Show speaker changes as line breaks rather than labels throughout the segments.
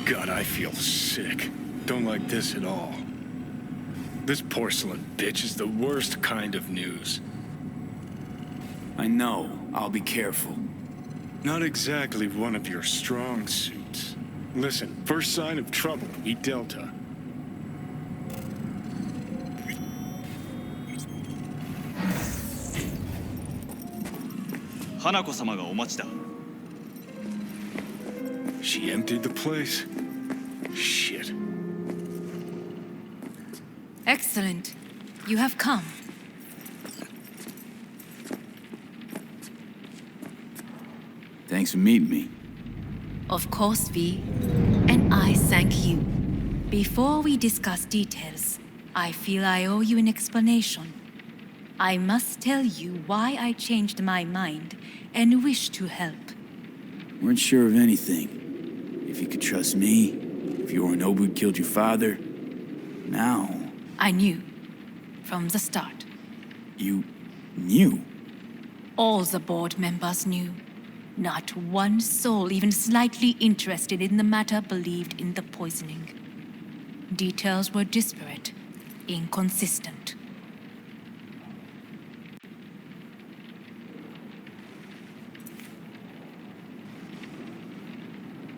God, I feel sick. Don't like this at all. This porcelain bitch is the worst kind of news.
I know. I'll be careful.
Not exactly one of your strong suits. Listen, first sign of trouble, eat Delta.
Hanako-samaがお待ちだ。
She emptied the place? Shit.
Excellent. You have come.
Thanks for meeting me.
Of course, V. And I thank you. Before we discuss details, I feel I owe you an explanation. I must tell you why I changed my mind and wish to help.
Weren't sure of anything. If you could trust me, if Yorinobu had killed your father. Now...
I knew. From the start.
You... knew?
All the board members knew. Not one soul even slightly interested in the matter believed in the poisoning. Details were disparate, inconsistent.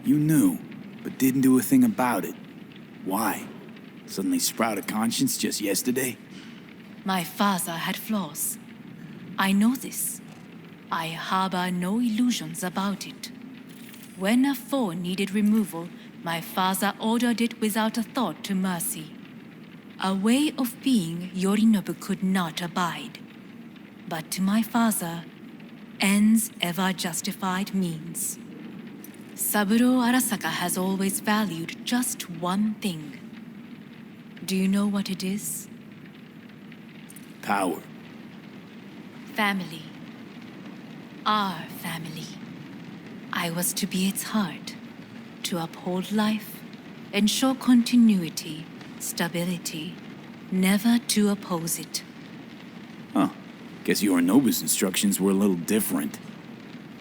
You knew, but didn't do a thing about it. Why? Suddenly sprout a conscience just yesterday?
My father had flaws. I know this. I harbor no illusions about it. When a foe needed removal, my father ordered it without a thought to mercy. A way of being Yorinobu could not abide. But to my father, ends ever justified means. Saburo Arasaka has always valued just one thing. Do you know what it is?
Power.
Family. Our family. I was to be its heart, to uphold life, ensure continuity, stability, never to oppose it.
Huh. Guess Yorinobu's instructions were a little different.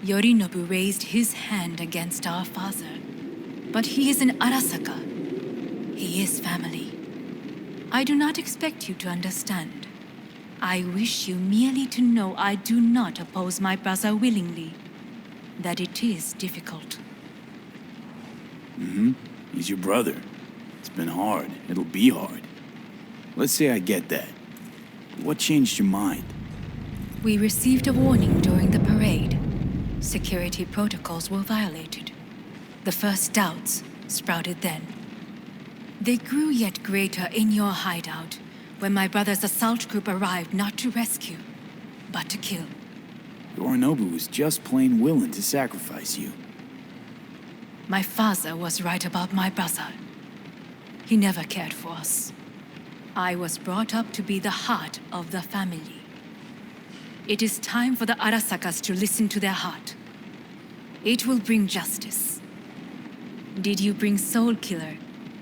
Yorinobu raised his hand against our father, but he is an Arasaka. He is family. I do not expect you to understand. I wish you merely to know I do not oppose my brother willingly. That it is difficult.
Mm-hmm. He's your brother. It's been hard. It'll be hard. Let's say I get that. What changed your mind?
We received a warning during the parade. Security protocols were violated. The first doubts sprouted then. They grew yet greater in your hideout, when my brother's assault group arrived not to rescue, but to kill.
Yorinobu was just plain willing to sacrifice you.
My father was right about my brother. He never cared for us. I was brought up to be the heart of the family. It is time for the Arasakas to listen to their heart. It will bring justice. Did you bring Soul Killer,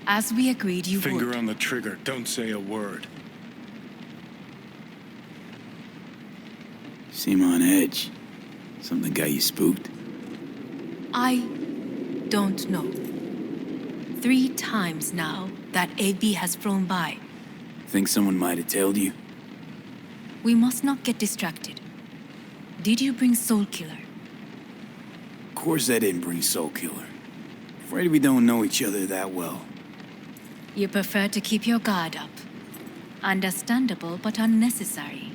as we agreed you would?
Finger on the trigger, don't say a word.
Seem on edge. Something got you spooked?
I don't know. 3 times now that AB has flown by.
Think someone might have told you?
We must not get distracted. Did you bring Soul Killer?
Of course I didn't bring Soul Killer. Afraid we don't know each other that well.
You prefer to keep your guard up. Understandable but unnecessary.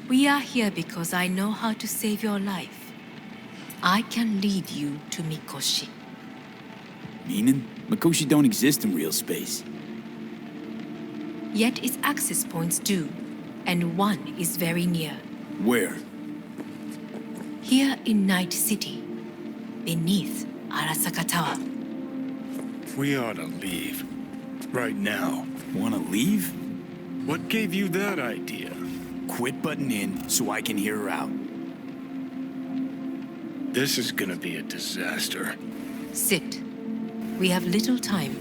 We are here because I know how to save your life. I can lead you to Mikoshi.
Meaning? Mikoshi don't exist in real space.
Yet its access points do, and one is very near.
Where?
Here in Night City, beneath Arasaka Tower.
We ought to leave. Right now.
Wanna leave?
What gave you that idea?
Quit butting in so I can hear her out.
This is gonna be a disaster.
Sit. We have little time.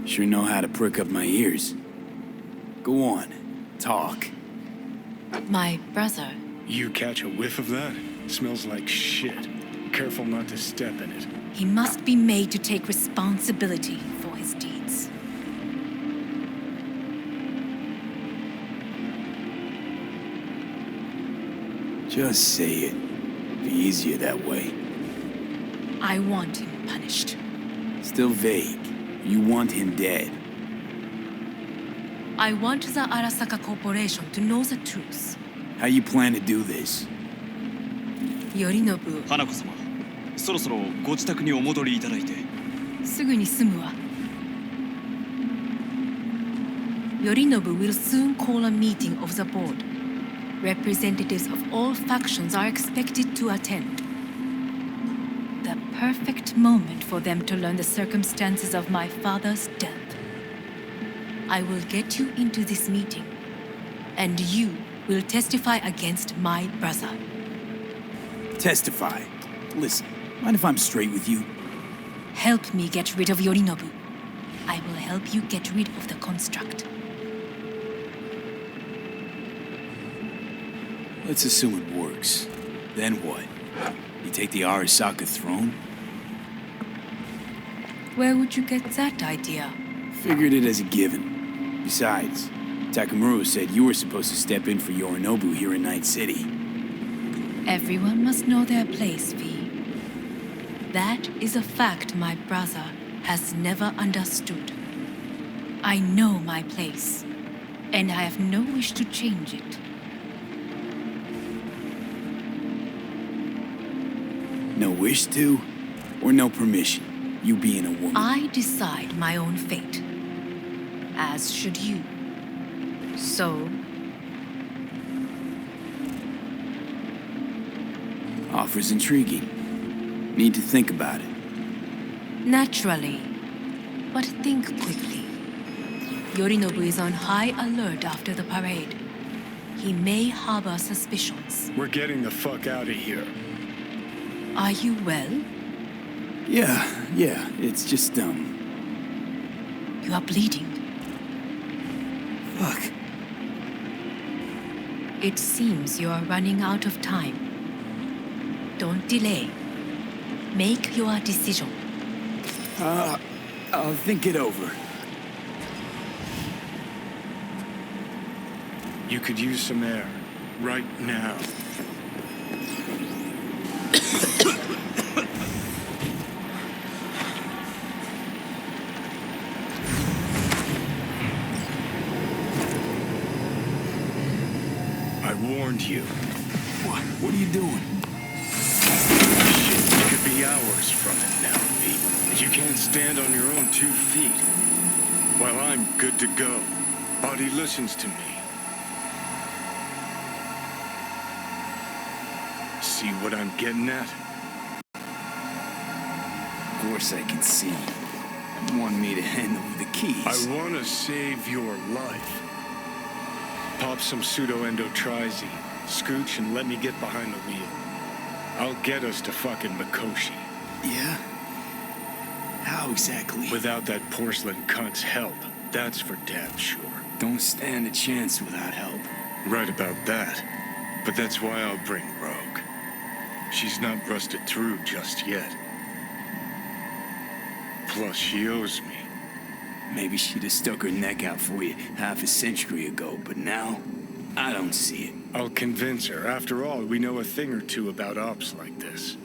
Sure know how to prick up my ears. Go on, talk.
My brother.
You catch a whiff of that? Smells like shit. careful not to step in it.
He must be made to take responsibility for his deeds.
Just say it. Be easier that way.
I want him punished.
Still vague. You want him dead.
I want the Arasaka Corporation to know the truth.
How you plan to do this?
Yorinobu,
花子様、そろそろご自宅にお戻りいただいて。
すぐに済むわ。Yorinobu will soon call a meeting of the board. Representatives of all factions are expected to attend. The perfect moment for them to learn the circumstances of my father's death. I will get you into this meeting, and you will testify against my brother.
Testify. Listen, mind if I'm straight with you?
Help me get rid of Yorinobu. I will help you get rid of the construct.
Let's assume it works. Then what? You take the Arasaka throne?
Where would you get that idea?
Figured it as a given. Besides, Takamura said you were supposed to step in for Yorinobu here in Night City.
Everyone must know their place, V. That is a fact my brother has never understood. I know my place, and I have no wish to change it.
No wish to? Or no permission? You being a woman?
I decide my own fate, as should you. So,
Offer's intriguing. Need to think about it.
naturally, but think quickly. Yorinobu is on high alert after the parade. He may harbor suspicions.
We're getting the fuck out of here.
Are you well?
Yeah, it's just,
You are bleeding.
fuck.
It seems you are running out of time. Don't delay. Make your decision.
I'll think it over.
You could use some air. Right now. I warned you.
What are you doing?
Shit, you could be hours from it now, Pete. You can't stand on your own 2 feet. While I'm good to go. Body listens to me. See what I'm getting at?
Of course I can see. You want me to hand over the keys.
I want to save your life. Pop some pseudo-endotrizine, scooch, and let me get behind the wheel. I'll get us to fucking Mikoshi.
Yeah? How exactly?
Without that porcelain cunt's help, that's for damn sure.
Don't stand a chance without help.
Right about that. But that's why I'll bring Rogue. She's not rusted through just yet. Plus, she owes me.
Maybe she'd have stuck her neck out for you half a century ago, but now, I don't see it.
I'll convince her. After all, we know a thing or two about ops like this.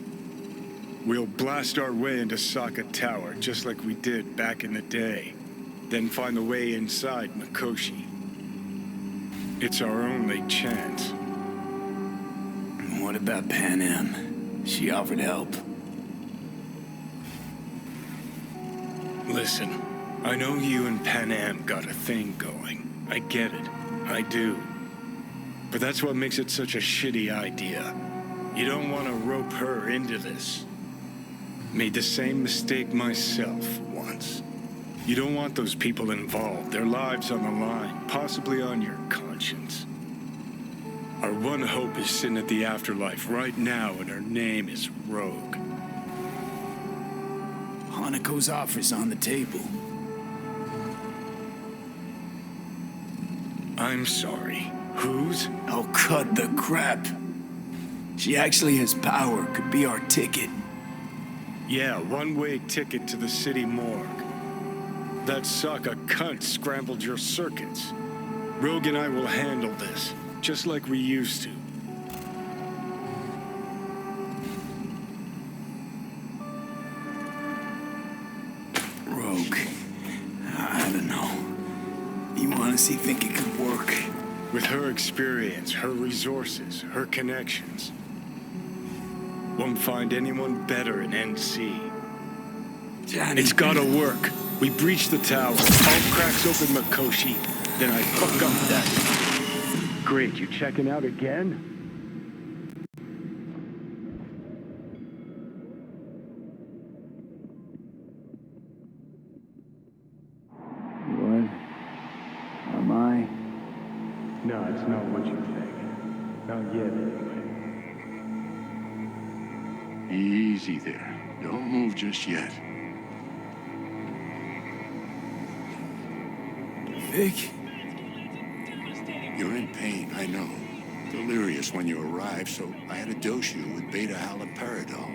We'll blast our way into Saka Tower, just like we did back in the day. Then find a way inside Mikoshi. It's our only chance.
What about Pan Am? She offered help.
Listen, I know you and Pan Am got a thing going. I get it. I do. But that's what makes it such a shitty idea. You don't want to rope her into this. Made the same mistake myself once. You don't want those people involved, their lives on the line, possibly on your conscience. Our one hope is sitting at the afterlife right now, and her name is Rogue.
Hanako's offer's on the table.
I'm sorry. Whose?
Oh, cut the crap. She actually has power, could be our ticket.
Yeah, one-way ticket to the city morgue. That sucker cunt scrambled your circuits. Rogue and I will handle this, just like we used to.
Rogue. I don't know. You honestly think it could work?
With her experience, her resources, her connections. Won't find anyone better in NC.
Johnny.
It's gotta work. We breach the tower. All cracks open Makoshi. Then I fuck up that. Great, you checking out again?
What? Am I?
No, it's not what you think. Not yet, anyway.
Easy there. Don't move just yet.
Vic?
You're in pain, I know. Delirious when you arrived, so I had to dose you with beta-haloperidol.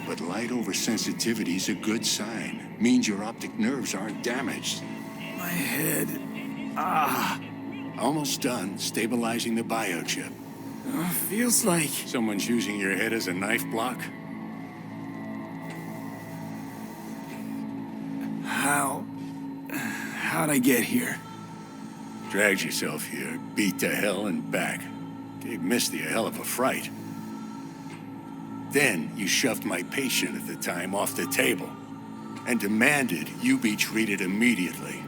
But light oversensitivity's a good sign. Means your optic nerves aren't damaged.
My head.
Almost done stabilizing the biochip.
Feels like...
Someone's using your head as a knife block?
How'd I get here?
Dragged yourself here, beat to hell and back. Gave Misty a hell of a fright. Then you shoved my patient at the time off the table and demanded you be treated immediately.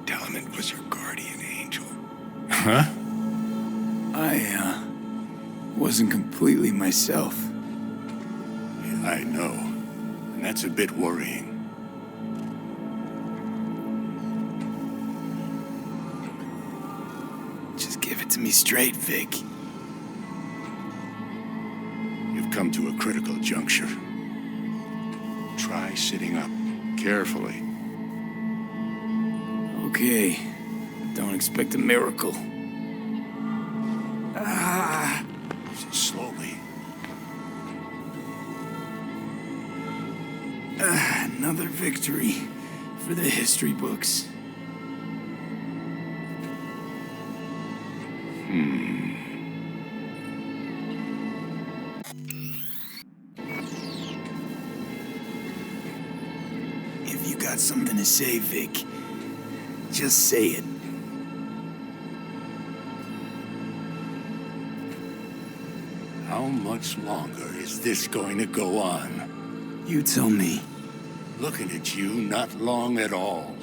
Tell him it was your guardian angel.
Huh?
I wasn't completely myself.
Yeah, I know. And that's a bit worrying.
Just give it to me straight, Vic.
You've come to a critical juncture. Try sitting up carefully.
Okay. Don't expect a miracle.
Slowly.
Another victory for the history books. If you got something to say, Vic, just say it.
How much longer is this going to go on?
You tell me.
Looking at you, not long at all.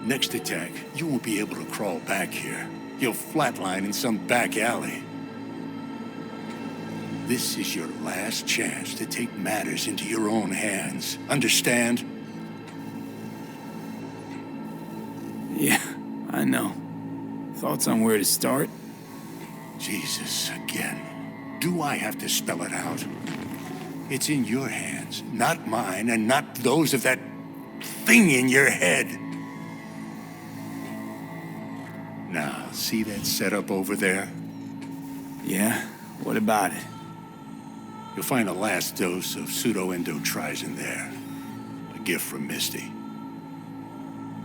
Next attack, you won't be able to crawl back here. You'll flatline in some back alley. This is your last chance to take matters into your own hands. Understand?
Yeah, I know. Thoughts on where to start?
Jesus, again. Do I have to spell it out? It's in your hands, not mine, and not those of that thing in your head. Now, see that setup over there?
Yeah? What about it?
You'll find a last dose of pseudo-endotrizin there. A gift from Misty.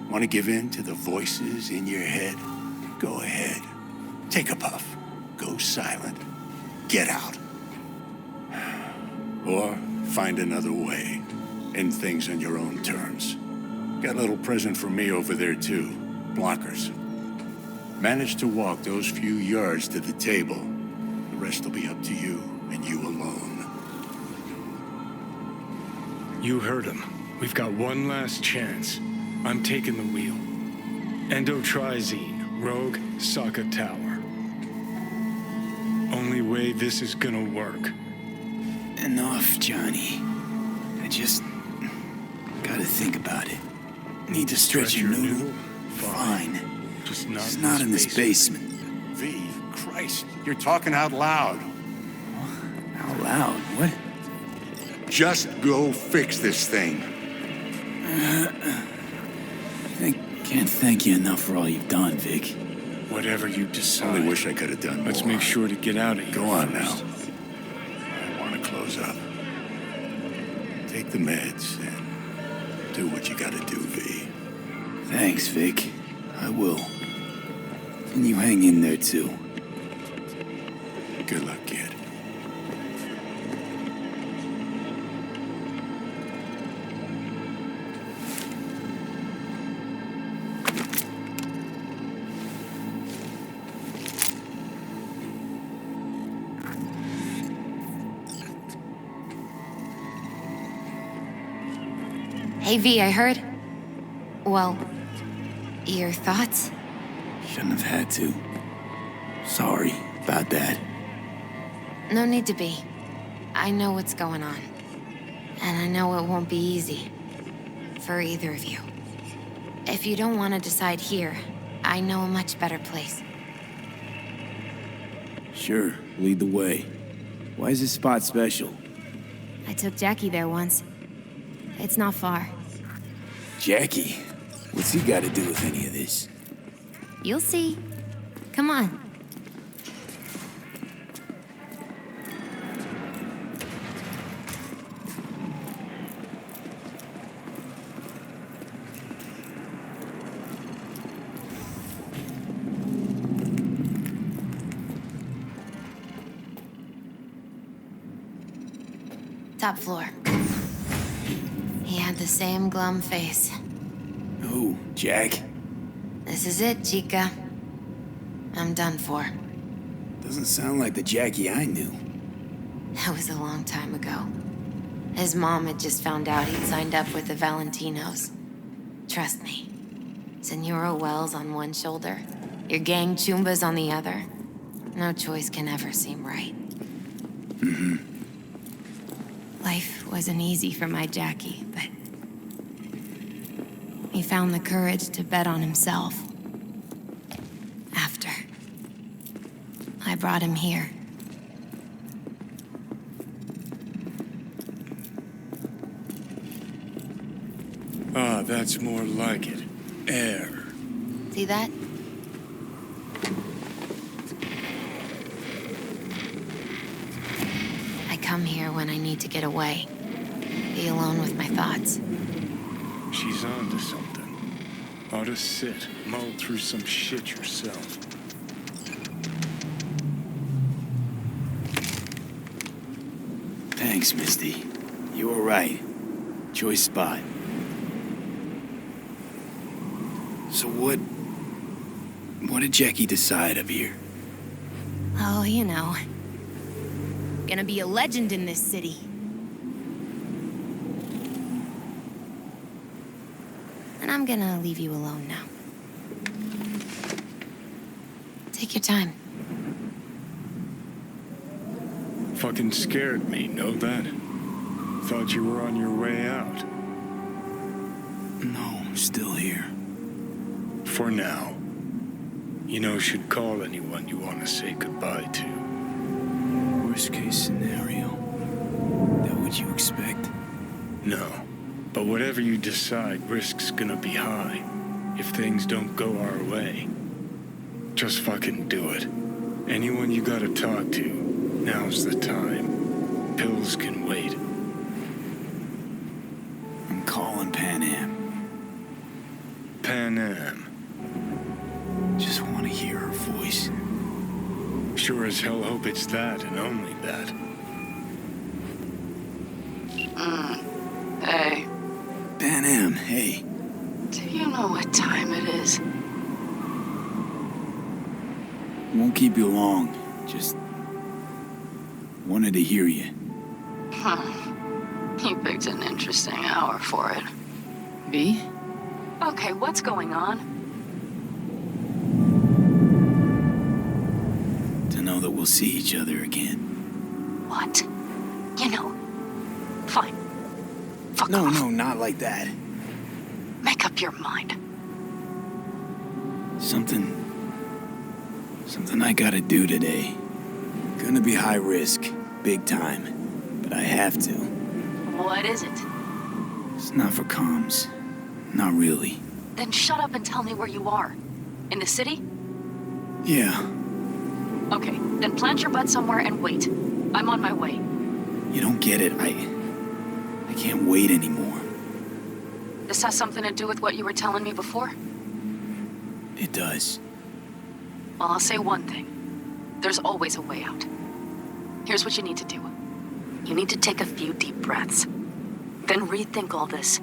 Want to give in to the voices in your head? Go ahead. Take a puff. Go silent. Get out. Or find another way. End things on your own terms. Got a little present for me over there, too. Blockers. Manage to walk those few yards to the table. The rest will be up to you, and you alone.
You heard him. We've got one last chance. I'm taking the wheel. Endotrizine, Rogue, Saka Tower. Only way this is gonna work.
Enough, Johnny. I just gotta think about it. Need to stretch your noodle? Fine.
Just
not in this basement.
V, Christ, you're talking out loud.
Out loud? What?
Just go fix this thing.
Can't thank you enough for all you've done, Vic.
Whatever you
I
decide.
only wish I could have done more.
Let's make sure to get out of here.
Go on now.
first.
I want to close up. Take the meds and do what you gotta do, V.
Thanks, Vic. I will. And you hang in there, too.
Good luck, kid.
Hey, V, I heard. Well, your thoughts?
Shouldn't have had to. Sorry about that.
No need to be. I know what's going on. And I know it won't be easy. For either of you. If you don't want to decide here, I know a much better place.
Sure, lead the way. Why is this spot special?
I took Jackie there once. It's not far.
Jackie? What's he got to do with any of this?
You'll see. Come on. Top floor. He had the same glum face.
Who, Jack?
This is it, Chica. I'm done for.
Doesn't sound like the Jackie I knew.
That was a long time ago. His mom had just found out he'd signed up with the Valentinos. Trust me. Senora Wells on one shoulder, your gang Chumbas on the other. No choice can ever seem right. Life wasn't easy for my Jackie, but he found the courage to bet on himself. After I brought him here.
Ah, that's more like it. Air.
See that? I come here when I need to get away. Be alone with my thoughts.
She's on to something. Ought to sit, mull through some shit yourself.
Thanks, Misty. You were right. Choice spot. So what did Jackie decide up here?
Oh, you know. Gonna be a legend in this city. And I'm gonna leave you alone now. Take your time.
Fucking scared me, know that? Thought you were on your way out.
No, still here.
For now. You know, should call anyone you want to say goodbye to.
Worst case scenario. That what you expect?
No. But whatever you decide, risk's gonna be high. If things don't go our way. Just fucking do it. Anyone you gotta talk to, now's the time. Pills can wait.
I'm calling Pan Am.
Pan Am.
Just want to hear her voice.
Sure as hell hope it's that and only that.
Hey,
Pan Am, hey.
do you know what time it is?
Won't keep you long. Just wanted to hear you.
You picked an interesting hour for it.
V?
Okay, what's going on?
To know that we'll see each other again.
What? You know, fine. Fuck
No,
off.
no, not like that.
Make up your mind.
Something I gotta do today. Gonna be high risk, big time, but I have to.
What is it?
It's not for comms. Not really.
Then shut up and tell me where you are. In the city?
Yeah.
Okay, then plant your butt somewhere and wait. I'm on my way.
You don't get it. I can't wait anymore.
This has something to do with what you were telling me before?
It does.
Well, I'll say one thing. There's always a way out. Here's what you need to do. You need to take a few deep breaths. Then rethink all this.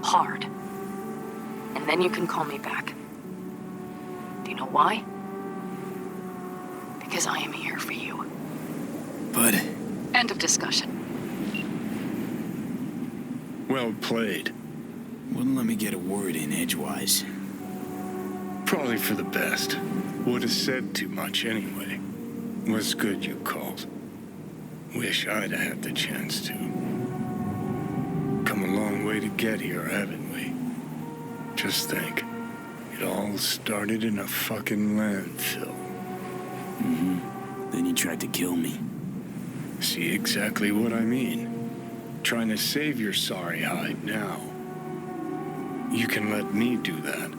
Hard. And then you can call me back. Do you know why? Because I am here for you.
But...
End of discussion.
Well played.
wouldn't let me get a word in edgewise.
Probably for the best. Would have said too much anyway. Was good you called. Wish I'd had the chance to. Come a long way to get here, haven't we? Just think. It all started in a fucking landfill.
Mm-hmm. Then you tried to kill me.
See exactly what I mean. Trying to save your sorry hide now. You can let me do that.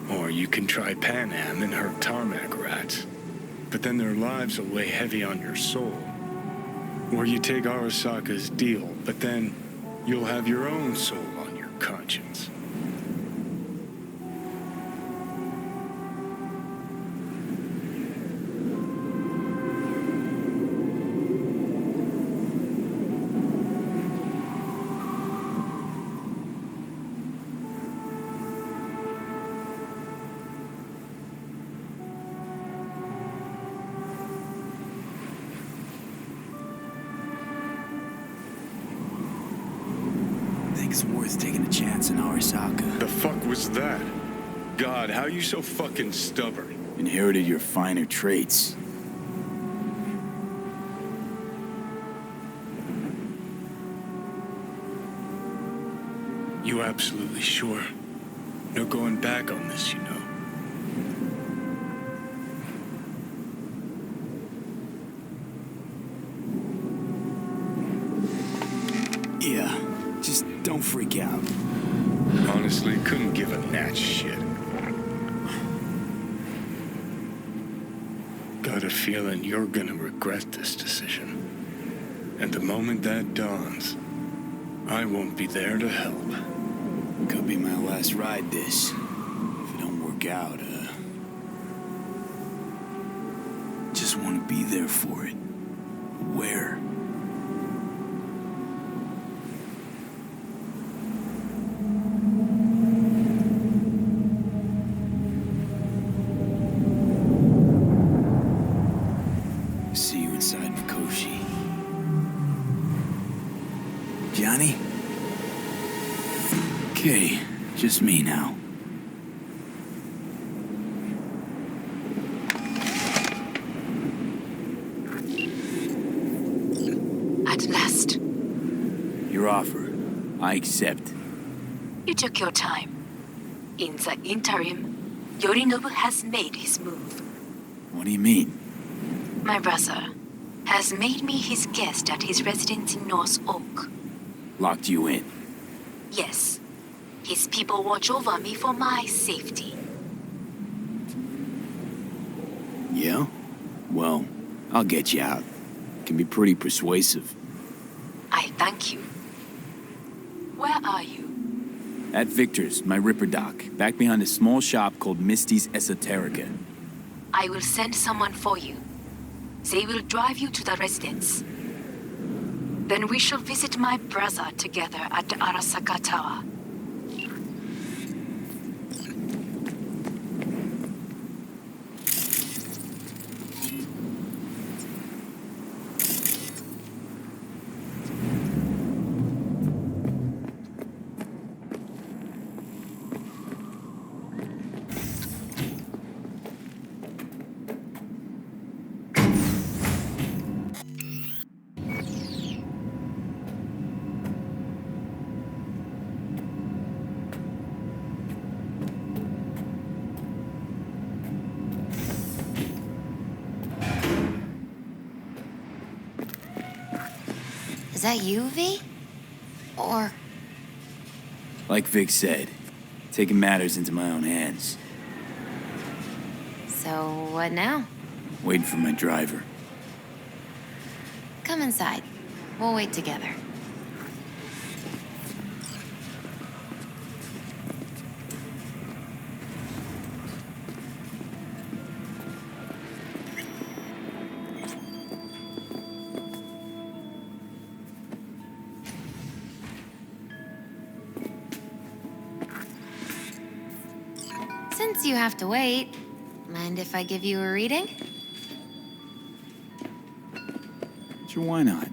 Or you can try Pan Am and her tarmac rats. But then their lives will weigh heavy on your soul. Or you take Arasaka's deal, but then you'll have your own soul on your conscience.
It's worth taking a chance in Arasaka.
The fuck was that? God, how you so fucking stubborn?
Inherited your finer traits.
You absolutely sure? No going back on this, you know.
Yeah. Just don't freak out.
Honestly, couldn't give a gnat's shit. Got a feeling you're gonna regret this decision. And the moment that dawns, I won't be there to help.
Could be my last ride this. If it don't work out, just want to be there for it. Where? See you inside Mikoshi. Johnny? Okay, just me now.
At last.
Your offer. I accept.
You took your time. In the interim, Yorinobu has made his move.
What do you mean?
My brother has made me his guest at his residence in North Oak.
Locked you in.
Yes. His people watch over me for my safety.
Yeah? Well, I'll get you out. Can be pretty persuasive.
I thank you. Where are you?
At Victor's, my Ripper dock, back behind a small shop called Misty's Esoterica.
I will send someone for you. They will drive you to the residence. Then we shall visit my brother together at the Arasaka Tower.
Is that you, V? Or...
Like Vic said, taking matters into my own hands.
So, what now?
Waiting for my driver.
Come inside. We'll wait together. Since you have to wait, mind if I give you a reading?
Sure, why not?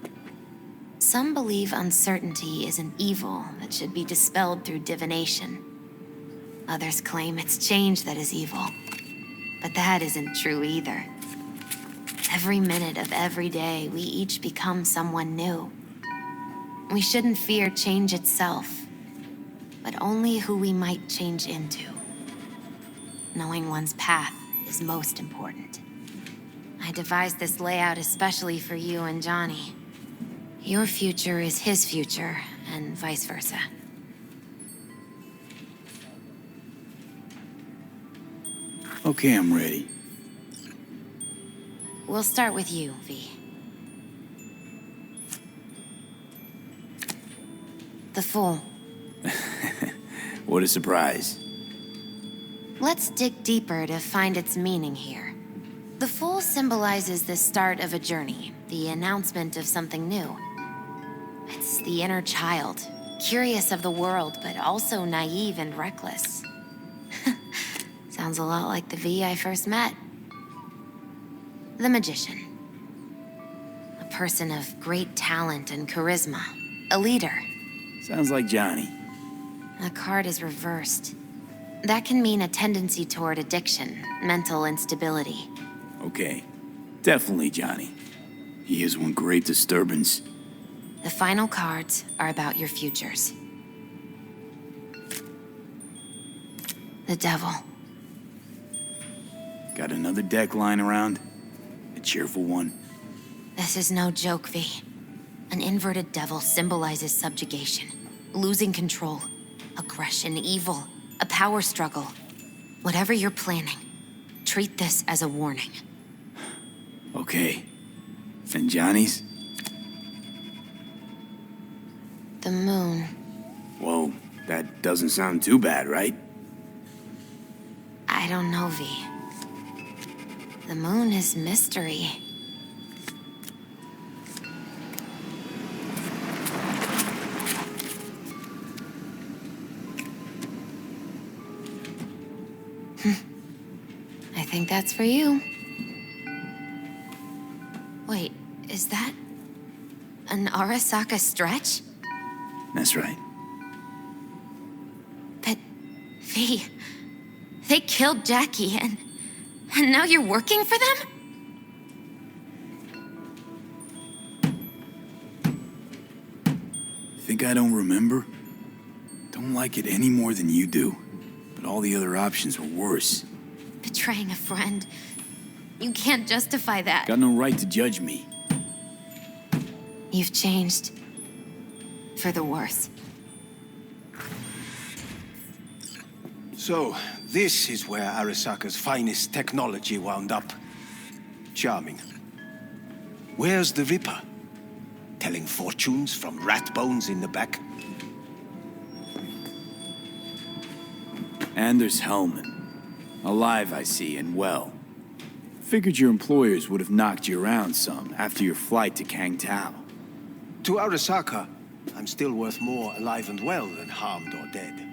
Some believe uncertainty is an evil that should be dispelled through divination. Others claim it's change that is evil. But that isn't true either. Every minute of every day, we each become someone new. We shouldn't fear change itself, but only who we might change into. Knowing one's path is most important. I devised this layout especially for you and Johnny. Your future is his future, and vice versa.
Okay, I'm ready.
We'll start with you, V. The Fool.
What a surprise.
Let's dig deeper to find its meaning here. The Fool symbolizes the start of a journey, the announcement of something new. It's the inner child, curious of the world, but also naive and reckless. Sounds a lot like the V I first met. The Magician. A person of great talent and charisma. A leader.
Sounds like Johnny.
The card is reversed. That can mean a tendency toward addiction, mental instability.
Okay, definitely Johnny. He is one great disturbance.
The final cards are about your futures. The Devil.
Got another deck lying around? A cheerful one?
This is no joke, V. An inverted devil symbolizes subjugation, losing control, aggression, evil, a power struggle. Whatever you're planning, treat this as a warning.
Okay. And Johnny's?
The Moon.
Whoa, that doesn't sound too bad, right?
I don't know, V. The Moon is mystery. I think that's for you. Wait, is that an Arasaka stretch?
That's right.
But, V, they killed Jackie and now you're working for them?
Think I don't remember? Don't like it any more than you do. But all the other options were worse.
Betraying a friend. You can't justify that.
Got no right to judge me.
You've changed. For the worse.
So, this is where Arasaka's finest technology wound up. Charming. Where's the Ripper? Telling fortunes from rat bones in the back?
And there's Hellman. Alive, I see, and well. Figured your employers would have knocked you around some after your flight to Kangtao.
To Arasaka, I'm still worth more alive and well than harmed or dead.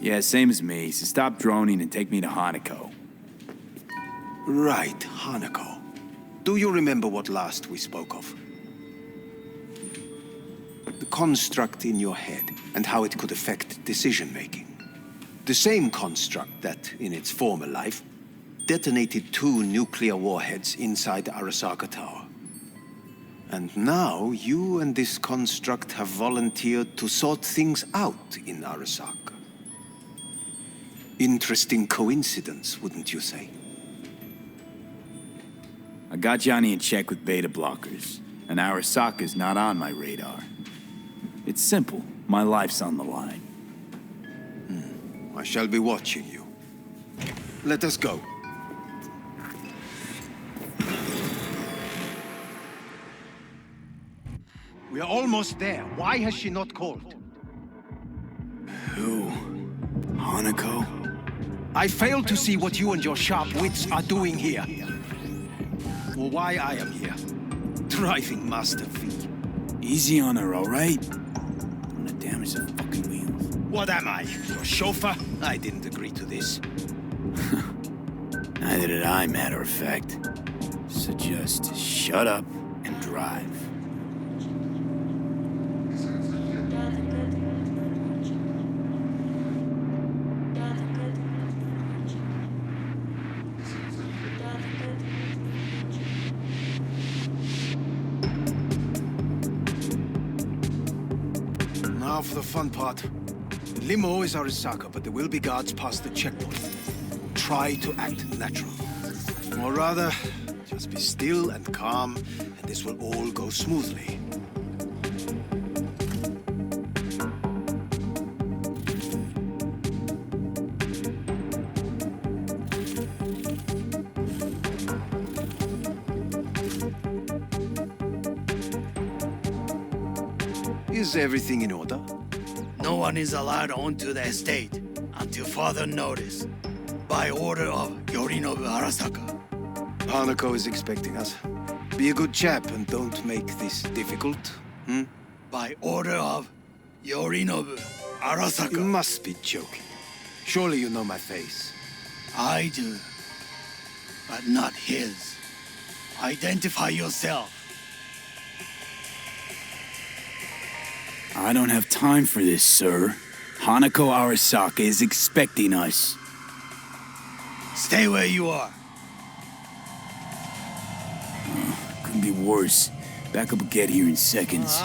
Yeah, same as me, so stop droning and take me to Hanako.
Right, Hanako. Do you remember what last we spoke of? The construct in your head and how it could affect decision-making. The same construct that, in its former life, detonated 2 nuclear warheads inside Arasaka Tower. And now, you and this construct have volunteered to sort things out in Arasaka. Interesting coincidence, wouldn't you say?
I got Johnny in check with beta blockers, and Arasaka's not on my radar. It's simple. My life's on the line.
I shall be watching you. Let us go.
We are almost there. Why has she not called?
Who? Hanako?
I fail to see what you and your sharp wits are doing here. Or why I am here. Driving Master V.
Easy on her, all right? Don't wanna damage the fucking wheels.
What am I? Your chauffeur? I didn't agree to this.
Neither did I, matter of fact. So just shut up and drive.
Now for the fun part. The limo is Arisaka, but there will be guards past the checkpoint. Try to act natural. Or rather, just be still and calm, and this will all go smoothly. Is everything in order?
No one is allowed onto the estate until further notice. By order of Yorinobu Arasaka.
Hanako is expecting us. Be a good chap and don't make this difficult.
By order of Yorinobu Arasaka.
You must be joking. Surely you know my face.
I do. But not his. Identify yourself.
I don't have time for this, sir. Hanako Arasaka is expecting us.
Stay where you are.
Couldn't be worse. Backup will get here in seconds.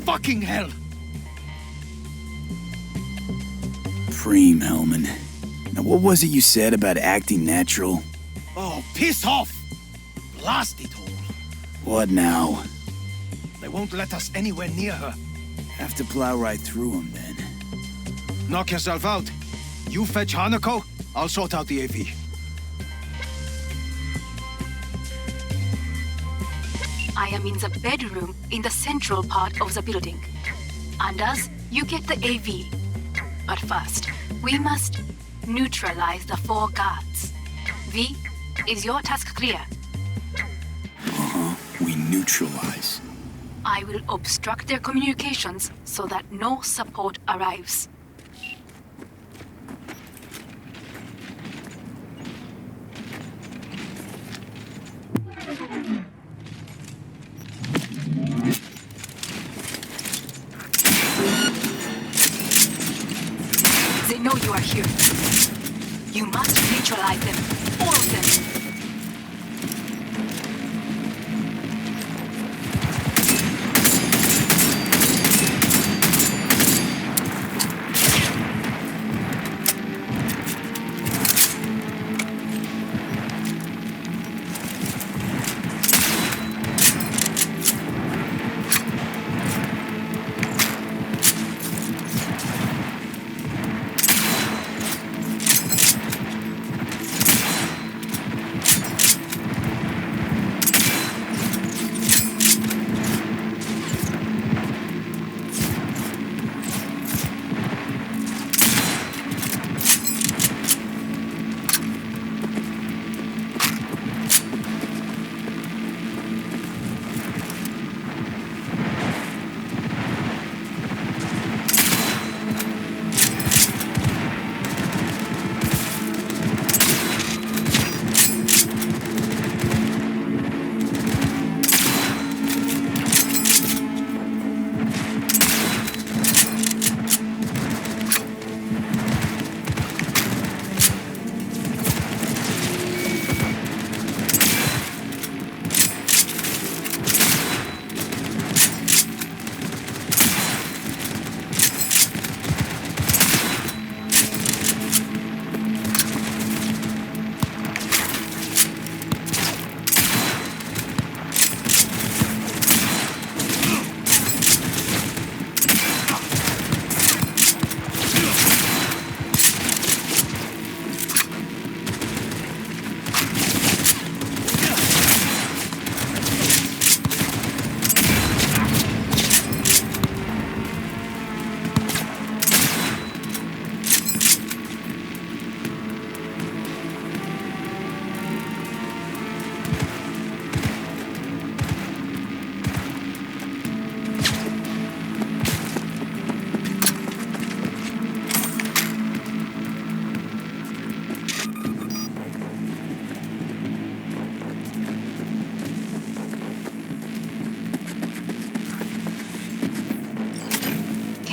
Fucking hell!
Preem, Hellman. Now, what was it you said about acting natural?
Oh, piss off! Blast it all.
What now?
They won't let us anywhere near her.
Have to plow right through them, then.
Knock yourself out. You fetch Hanako, I'll sort out the AV.
I am in the bedroom in the central part of the building. Anders, you get the AV. But first, we must neutralize the 4 guards. V, is your task clear?
We neutralize.
I will obstruct their communications so that no support arrives. They know you are here. You must neutralize them. All of them.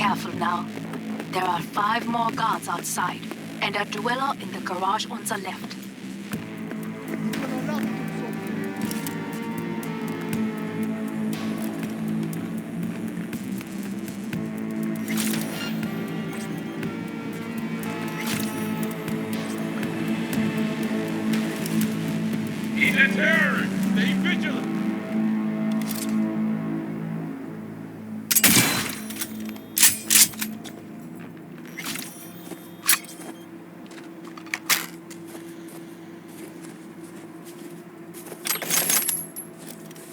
careful now. There are 5 more guards outside, and a dweller in the garage on the left.
He's a terrorist! Stay vigilant!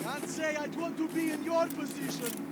Can't say I'd want to be in your position.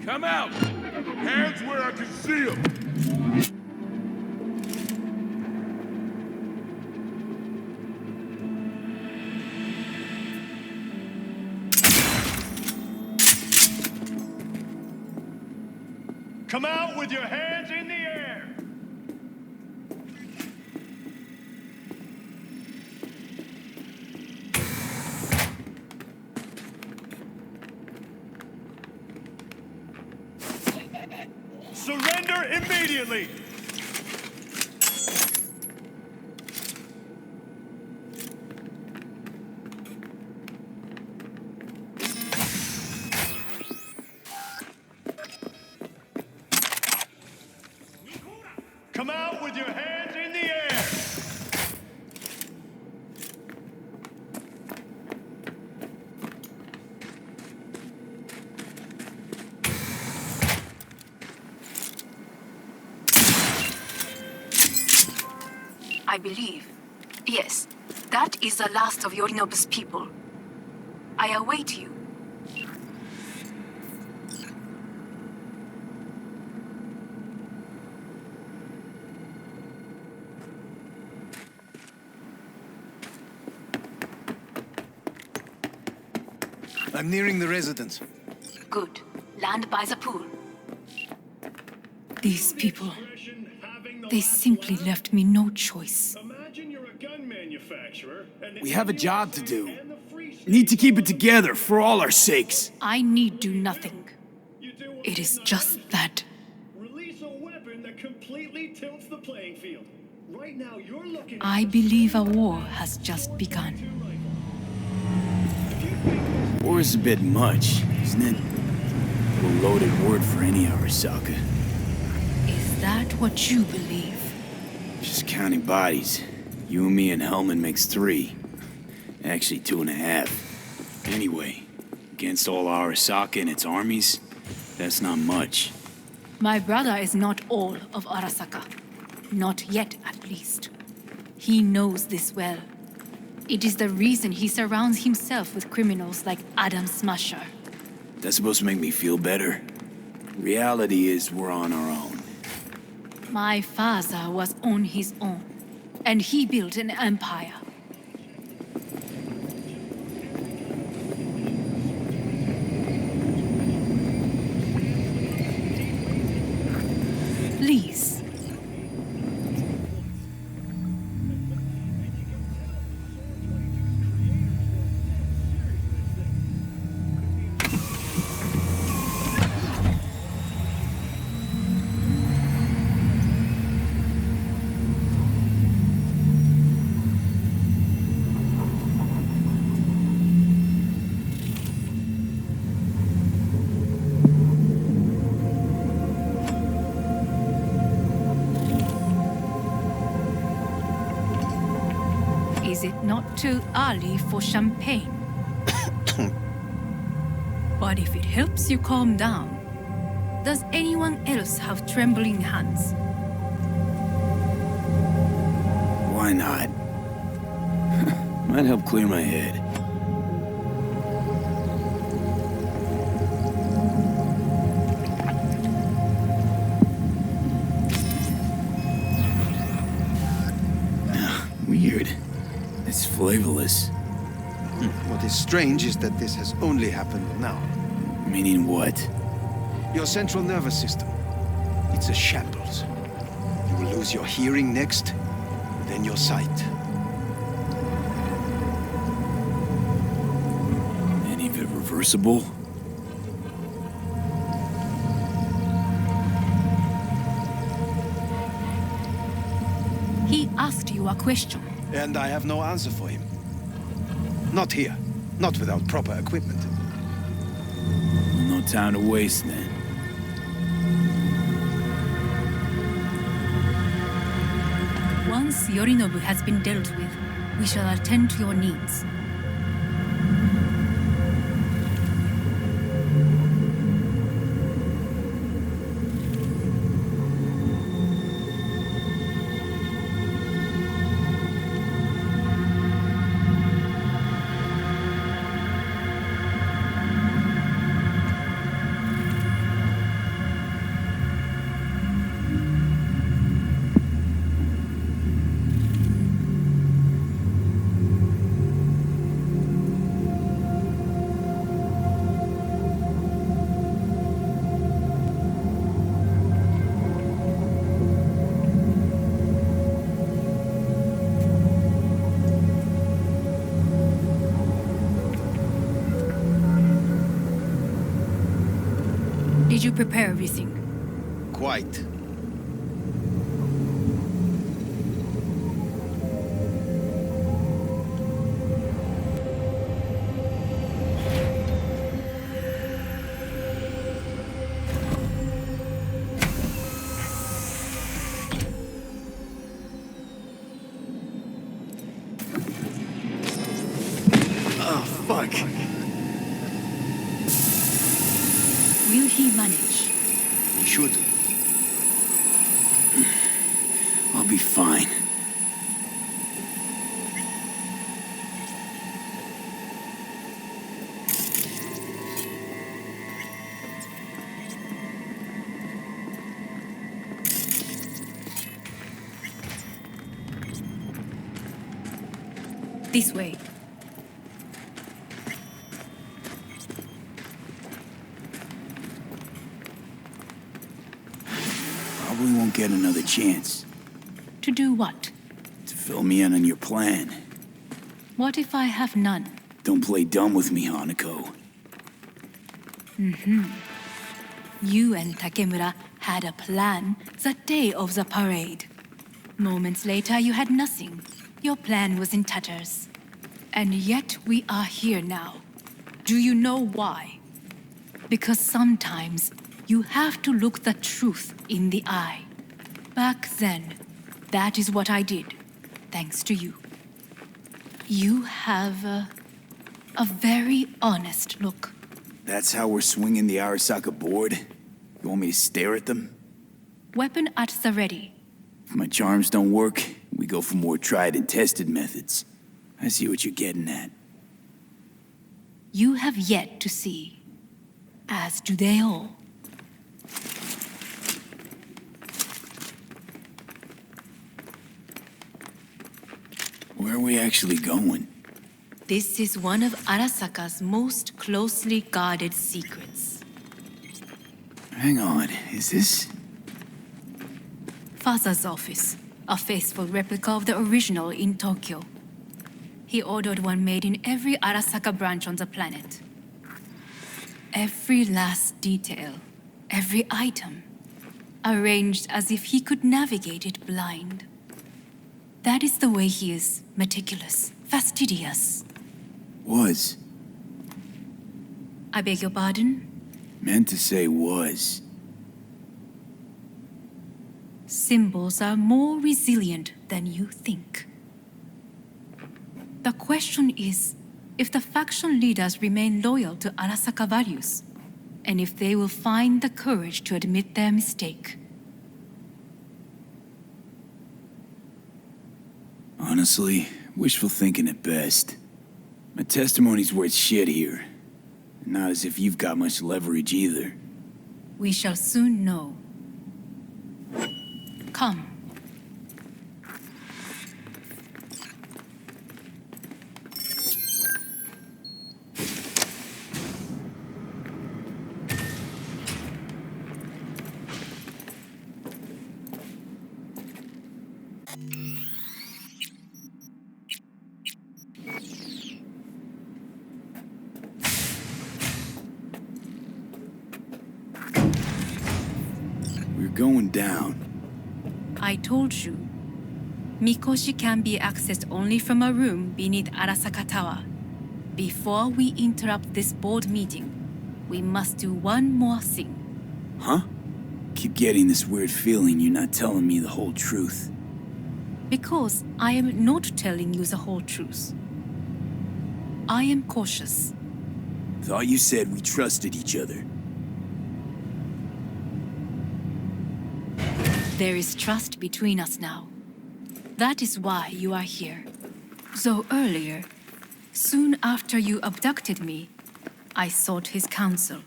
Come out! Hands where I can see them! Come out with your hands in the air! Surrender immediately! Come out with your hands in the air!
I believe. Yes, that is the last of Yorinobu's people. I await you.
I'm nearing the residence.
Good. Land by the pool.
These people, they simply left me no choice.
Imagine you're a gun manufacturer and
We have a job to do. Need to keep it together for all our sakes.
I need do nothing. It is just that.
release a weapon that completely tilts the playing field. Right now you're looking
I believe a war has just begun.
War is a bit much, isn't it? A loaded word for any Arasaka.
Is that what you believe?
Just counting bodies. You and me and Hellman makes 3. Actually 2.5. Anyway, against all Arasaka and its armies, that's not much.
My brother is not all of Arasaka. Not yet, at least. He knows this well. It is the reason he surrounds himself with criminals like Adam Smasher.
That's supposed to make me feel better? Reality is we're on our own.
My father was on his own, and he built an empire. Please. not too early for champagne. But if it helps you calm down, does anyone else have trembling hands?
Why not? Might help clear my head. Weird. It's flavorless.
What is strange is that this has only happened now.
Meaning what?
Your central nervous system. It's a shambles. You will lose your hearing next, then your sight.
Any of it reversible?
He asked you a question.
And I have no answer for him. Not here. Not without proper equipment.
No time to waste then.
Once Yorinobu has been dealt with, we shall attend to your needs. Did you prepare everything?
Quite.
Oh, fuck.
Will he manage?
He should.
I'll be fine.
This way.
Probably won't get another chance
To do what?
to fill me in on your plan.
What if I have none?
Don't play dumb with me, Hanako.
You and Takemura had a plan the day of the parade. Moments later, you had nothing. Your plan was in tatters. And yet we are here now. Do you know why? Because sometimes you have to look the truth in the eye. Back then, that is what I did, thanks to you. You have a very honest look.
That's how we're swinging the Arasaka board? You want me to stare at them?
Weapon at the ready.
If my charms don't work, we go for more tried and tested methods. I see what you're getting at.
You have yet to see, as do they all.
Where are we actually going?
This is one of Arasaka's most closely guarded secrets.
Hang on, is this?
Father's office, a faithful replica of the original in Tokyo. He ordered one made in every Arasaka branch on the planet. Every last detail, every item, arranged as if he could navigate it blind. That is the way he is, meticulous, fastidious.
Was.
I beg your pardon?
Meant to say was.
Symbols are more resilient than you think. The question is if the faction leaders remain loyal to Arasaka values, and if they will find the courage to admit their mistake.
Honestly, wishful thinking at best. My testimony's worth shit here. Not as if you've got much leverage either.
We shall soon know. Come.
We're going down.
I told you. Mikoshi can be accessed only from a room beneath Arasaka Tower. Before we interrupt this board meeting, we must do one more thing.
Huh? Keep getting this weird feeling you're not telling me the whole truth.
Because I am not telling you the whole truth. I am cautious.
Thought you said we trusted each other.
There is trust between us now. That is why you are here. Though earlier, soon after you abducted me, I sought his counsel.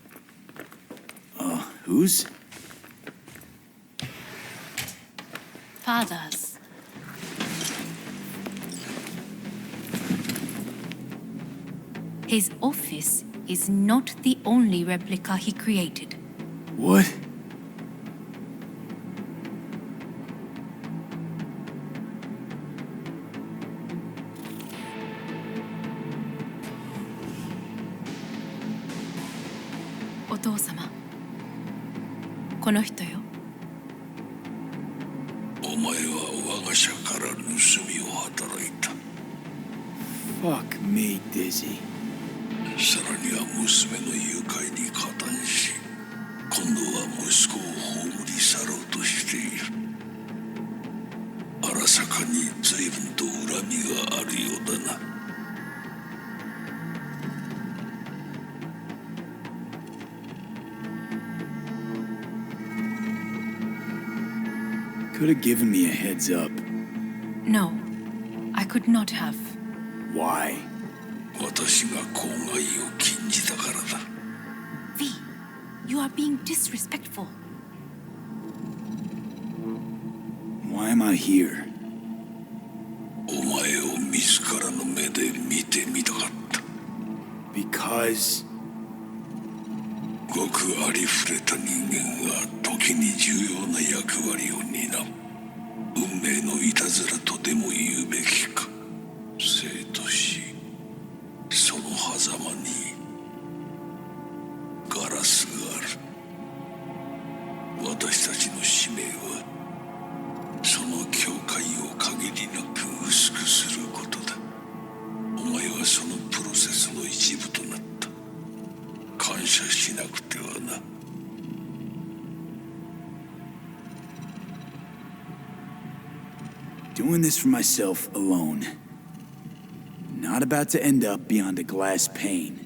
Whose?
Father's. His office is not the only replica he created.
What?
Otou-sama. この人よ。
お前は我が社から盗みを働いた。
Fuck me, Dizzy.
さらには娘の誘拐に加担し、今度は息子を葬り去ろうとしている。荒坂に随分と恨みがあるようだな。
Could have given me a heads up.
No, I could not have.
Why?
私が公害を禁じたからだ。
V, you are being disrespectful.
Why am I here?
お前を自らの目で見てみたかった。
Because...
ごくありふれた人間が時に重要な役割を担う。運命のいたずらとでも言うべきか。生と死、その狭間にガラスがある。私たちの使命はその境界を限りなく薄くすることだ。お前はそのプロセスの一部となった。感謝しなくてはな。
Doing this for myself alone. Not about to end up beyond a glass pane.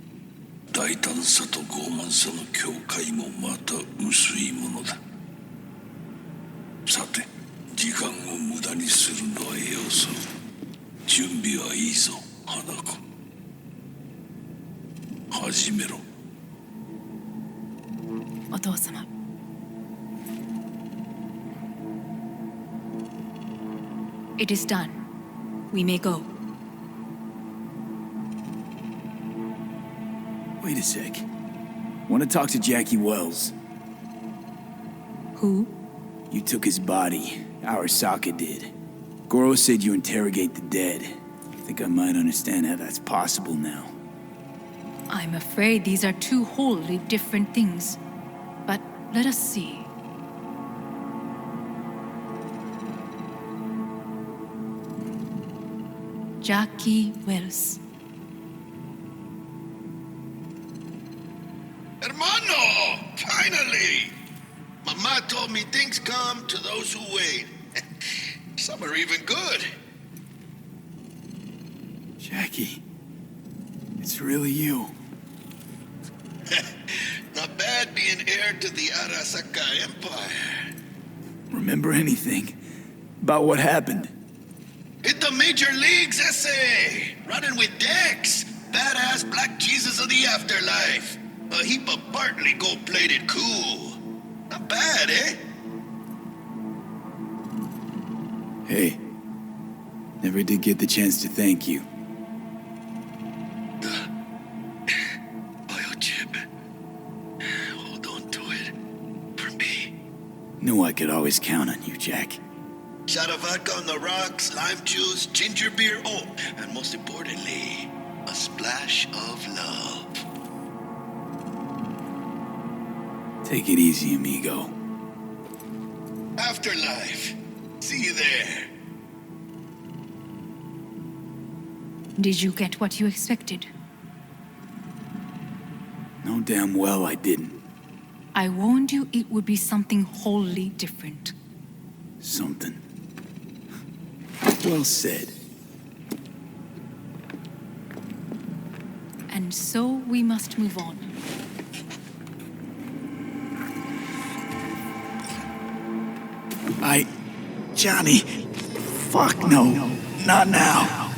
大胆さと傲慢さの境界もまた薄いものだ。さて、時間を無駄にするのはよそう。準備はいいぞ、花子。始めろ。
お父様。It is done. We may go.
Wait a sec. Want to talk to Jackie Wells.
Who?
You took his body. Arasaka did. Goro said you interrogate the dead. I think I might understand how that's possible now.
I'm afraid these are two wholly different things. But let us see. Jackie Wells.
Hermano! Finally! Mama told me things come to those who wait. Some are even good.
Jackie, it's really you.
Not bad being heir to the Arasaka Empire.
Remember anything about what happened?
Hit the major leagues, essay! Running with Dex! Badass black Jesus of the afterlife! A heap of Bartley gold-plated cool. Not bad, eh?
Hey, never did get the chance to thank you.
Biochip. Hold on to it. For me.
Knew I could always count on you, Jack.
Shot of vodka on the rocks, lime juice, ginger beer, oh, and most importantly, a splash of love.
Take it easy, amigo.
Afterlife. See you there.
Did you get what you expected?
No damn well I didn't.
I warned you it would be something wholly different.
Something. Well said.
And so we must move on.
Johnny. Fuck no. Not now.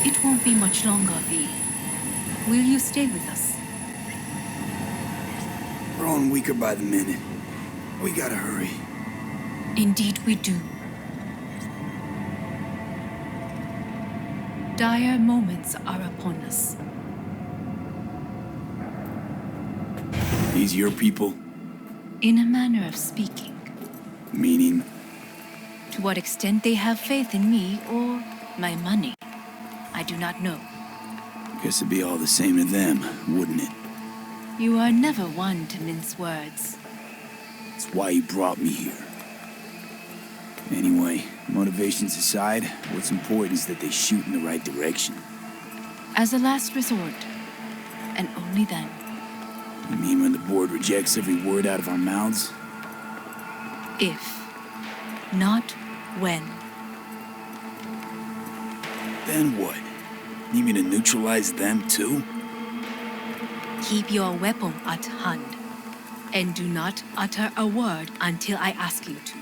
It won't be much longer, V. Will you stay with us?
Growing weaker by the minute. We gotta hurry.
Indeed we do. Dire moments are upon us.
These your people?
In a manner of speaking.
Meaning?
To what extent they have faith in me or my money, I do not know.
Guess it'd be all the same to them, wouldn't it?
You are never one to mince words.
That's why you brought me here. Anyway, motivations aside, what's important is that they shoot in the right direction.
As a last resort, and only then.
You mean when the board rejects every word out of our mouths?
If, not when.
Then what? Need me to neutralize them too?
Keep your weapon at hand, and do not utter a word until I ask you to.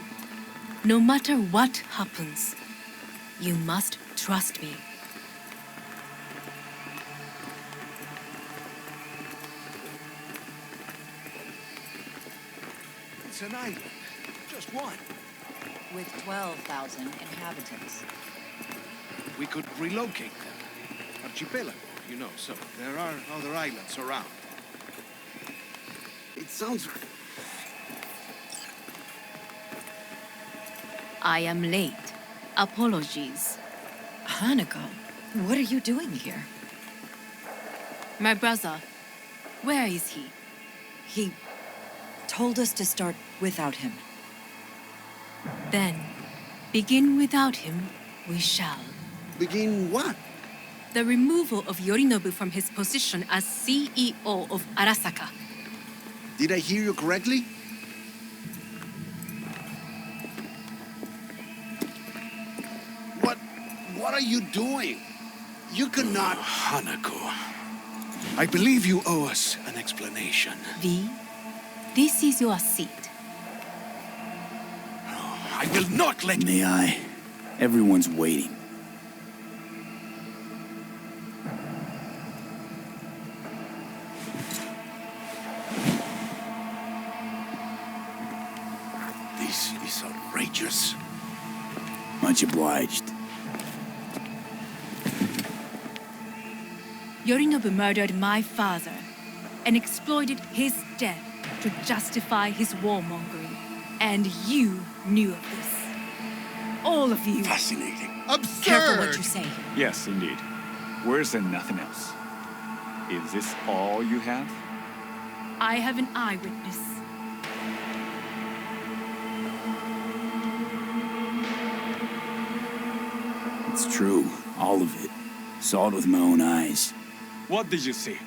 No matter what happens, you must trust me.
It's an island. Just one.
With 12,000 inhabitants.
We could relocate them. Archipelago, you know, so there are other islands around. It sounds...
I am late. Apologies.
Hanako, what are you doing here?
My brother, where is he?
He told us to start without him.
Then, begin without him, we shall.
Begin what?
The removal of Yorinobu from his position as CEO of Arasaka.
Did I hear you correctly? What are you doing? You cannot... Hanako, I believe you owe us an explanation.
V, this is your seat.
I will not let...
May I? Everyone's waiting.
This is outrageous.
Much obliged.
Yorinobu murdered my father and exploited his death to justify his warmongering. And you knew of this. All of you.
Fascinating.
Absurd! Careful what you say.
Yes, indeed. Worse than nothing else. Is this all you have?
I have an eyewitness.
It's true, all of it. Saw it with my own eyes.
What did you see?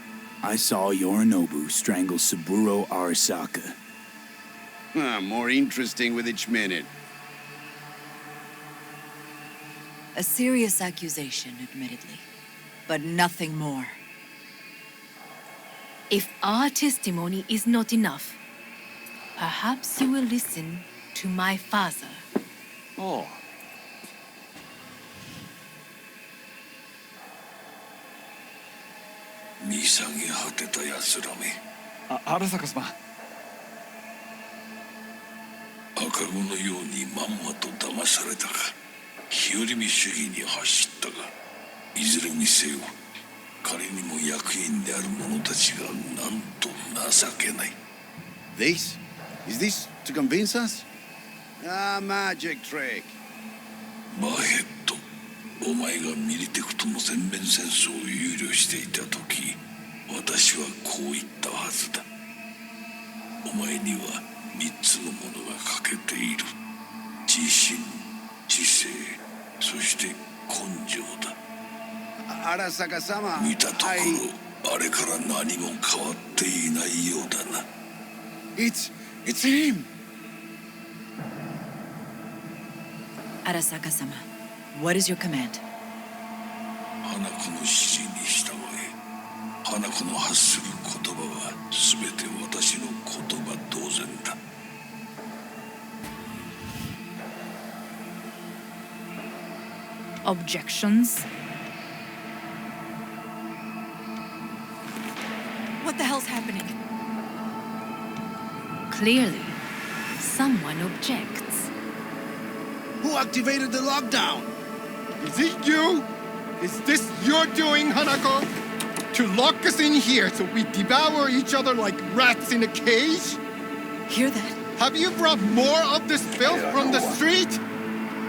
I saw Yorinobu strangle Saburo Arasaka.
More interesting with each minute.
A serious accusation, admittedly, but nothing more.
If our testimony is not enough, perhaps you will listen to my father.
Oh. Arasaka様。
赤子のようにまんまと騙されたか、日和見主義に走ったか、いずれにせよ、彼にも役員である者たちがなんと情けない。
This? Is this to convince us? Magic trick.
マヘッド、お前がミリテクとの全面戦争を憂慮していた時、私はこう言ったはずだ。お前には3つのものが欠けている。自信、知性、そして根性だ。
Arasaka様。
見たところ、あれから何も変わっていないようだな。
It's him!
Arasaka-sama, what is your command?
花子の指示に従え。花子の発する言葉は全て私の言葉同然だ。
Objections?
What the hell's happening?
Clearly, someone objects.
Who activated the lockdown? Is it you? Is this your doing, Hanako? To lock us in here so we devour each other like rats in a cage?
Hear that?
Have you brought more of this filth from the street?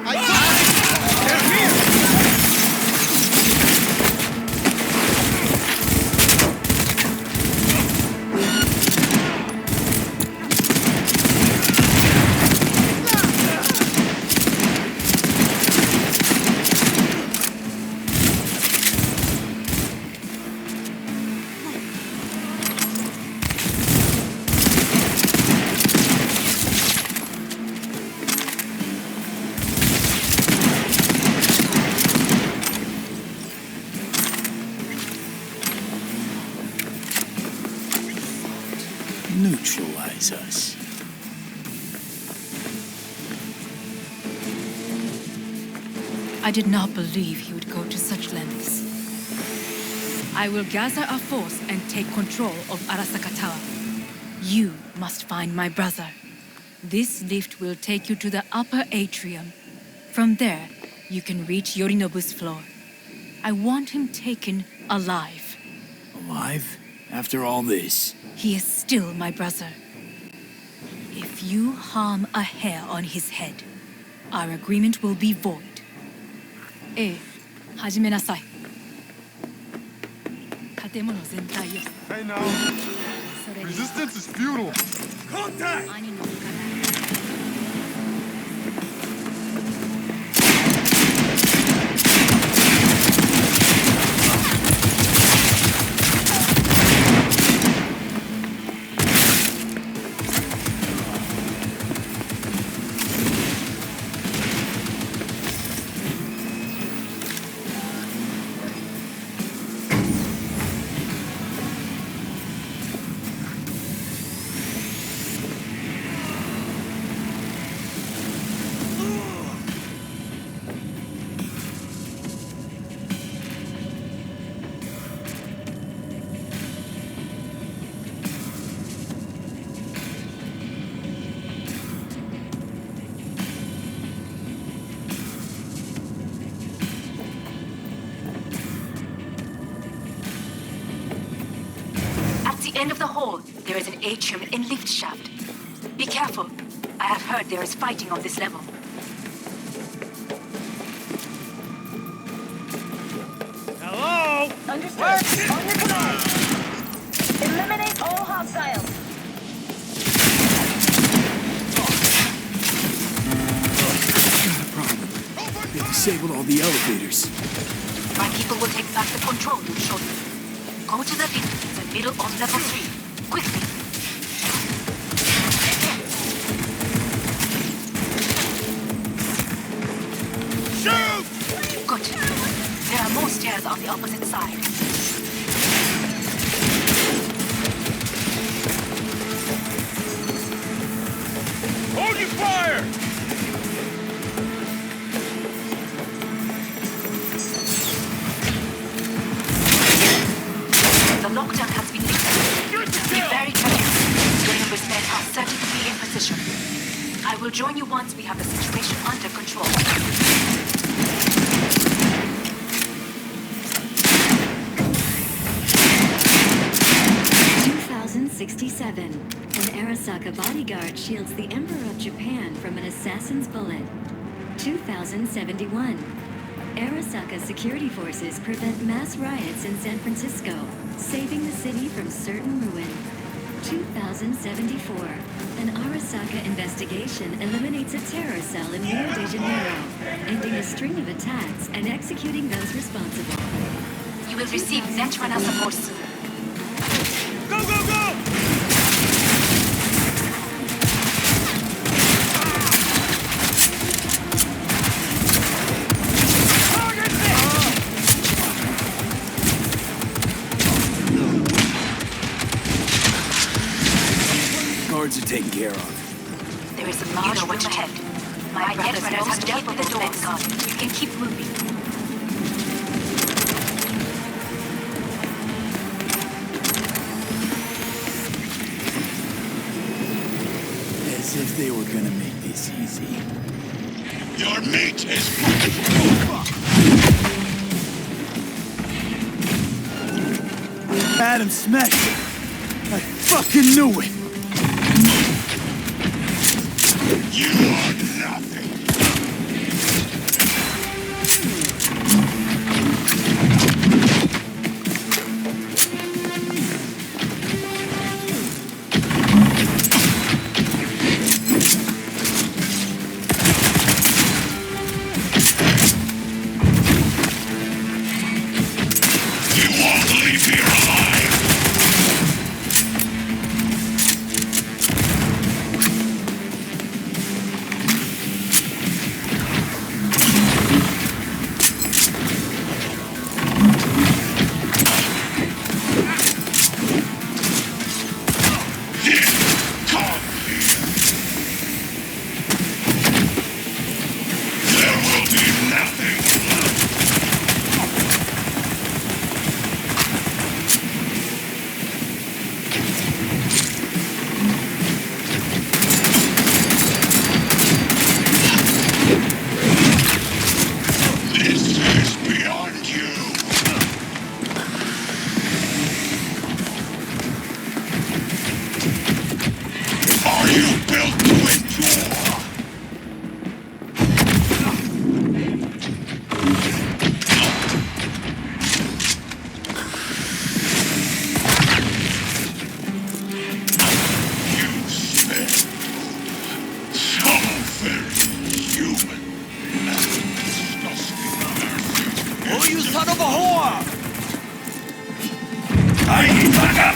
They're here!
Neutralize us.
I did not believe he would go to such lengths. I will gather a force and take control of Arasaka Tower. You must find my brother. This lift will take you to the upper atrium. From there, you can reach Yorinobu's floor. I want him taken alive.
Alive? After all this?
He is still my brother. If you harm a hair on his head, our agreement will be void. 始めなさい。建物全体よ。
Hey now, resistance is futile. Contact!
兄の味方。
At the end of the hall, there is an atrium and lift shaft. Be careful. I have heard there is fighting on this level.
Hello?
Understood. On your command. Eliminate all hostiles.
Got a problem. They disabled all the elevators.
My people will take back the control room shortly. Go to the link in the middle of level 3. Quickly.
Shoot!
Good. There are more stairs on the opposite side.
Hold your fire!
The lockdown has been lifted. Be very careful. Your numbers men are certain to be in position. I will join you once we have the situation under control.
2067. An Arasaka bodyguard shields the Emperor of Japan from an assassin's bullet. 2071. Arasaka security forces prevent mass riots in San Francisco, saving the city from certain ruin. 2074. An Arasaka investigation eliminates a terror cell in Rio de Janeiro, ending a string of attacks and executing those responsible.
You will receive Netrunner support soon.
Go, go, go!
Guards are taken care of.
There is a large room ahead. My brothers have dealt with the doors. You can keep moving.
As if they were gonna make this easy.
Your meat is...
Adam smashed it. I fucking knew it.
You are nothing. You won't leave here alive.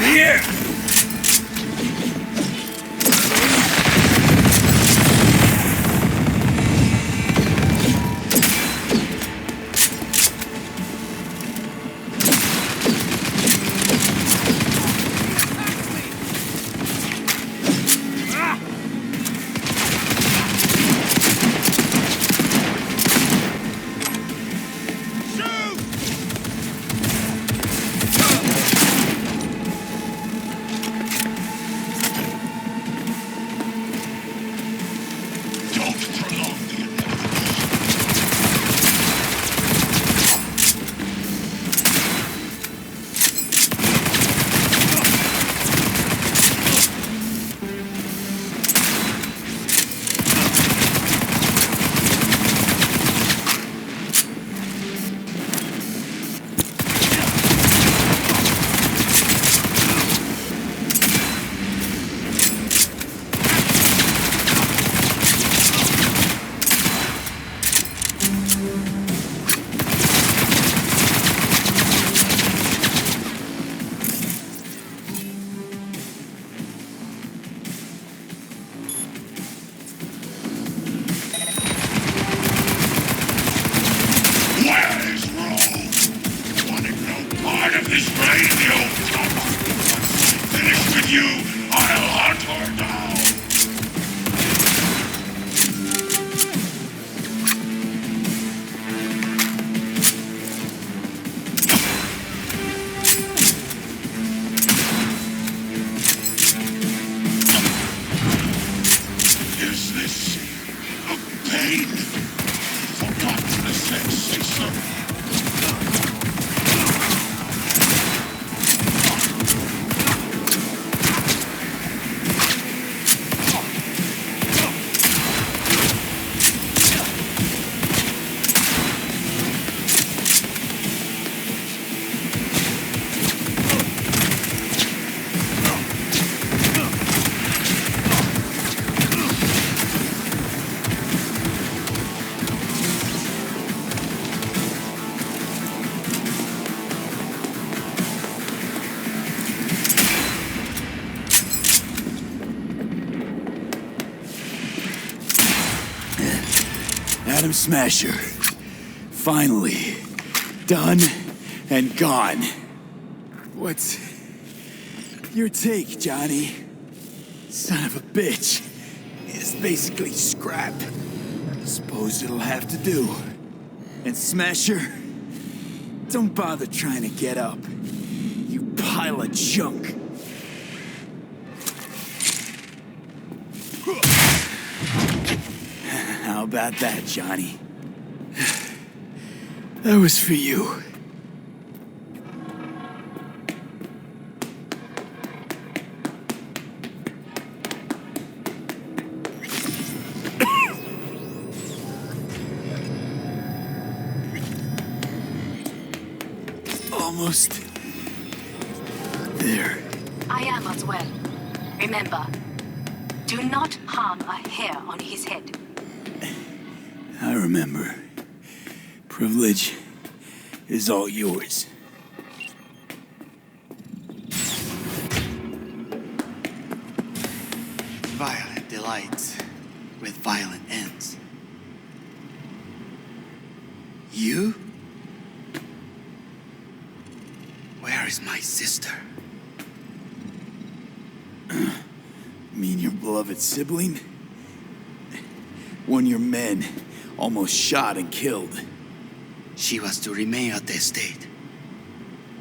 Here!
I'll hunt her down! Is this a pain? Forgot the sensation.
Atom Smasher. Finally. Done and gone. What's your take, Johnny? Son of a bitch. It's basically scrap. Suppose it'll have to do. And Smasher, don't bother trying to get up. You pile of junk. How about that, Johnny? That was for you. Almost there.
I am as well. Remember, do not harm a hair on his head.
I remember. Privilege is all yours.
Violent delights with violent ends. You? Where is my sister?
Mean your beloved sibling? One of your men almost shot and killed.
She was to remain at the estate.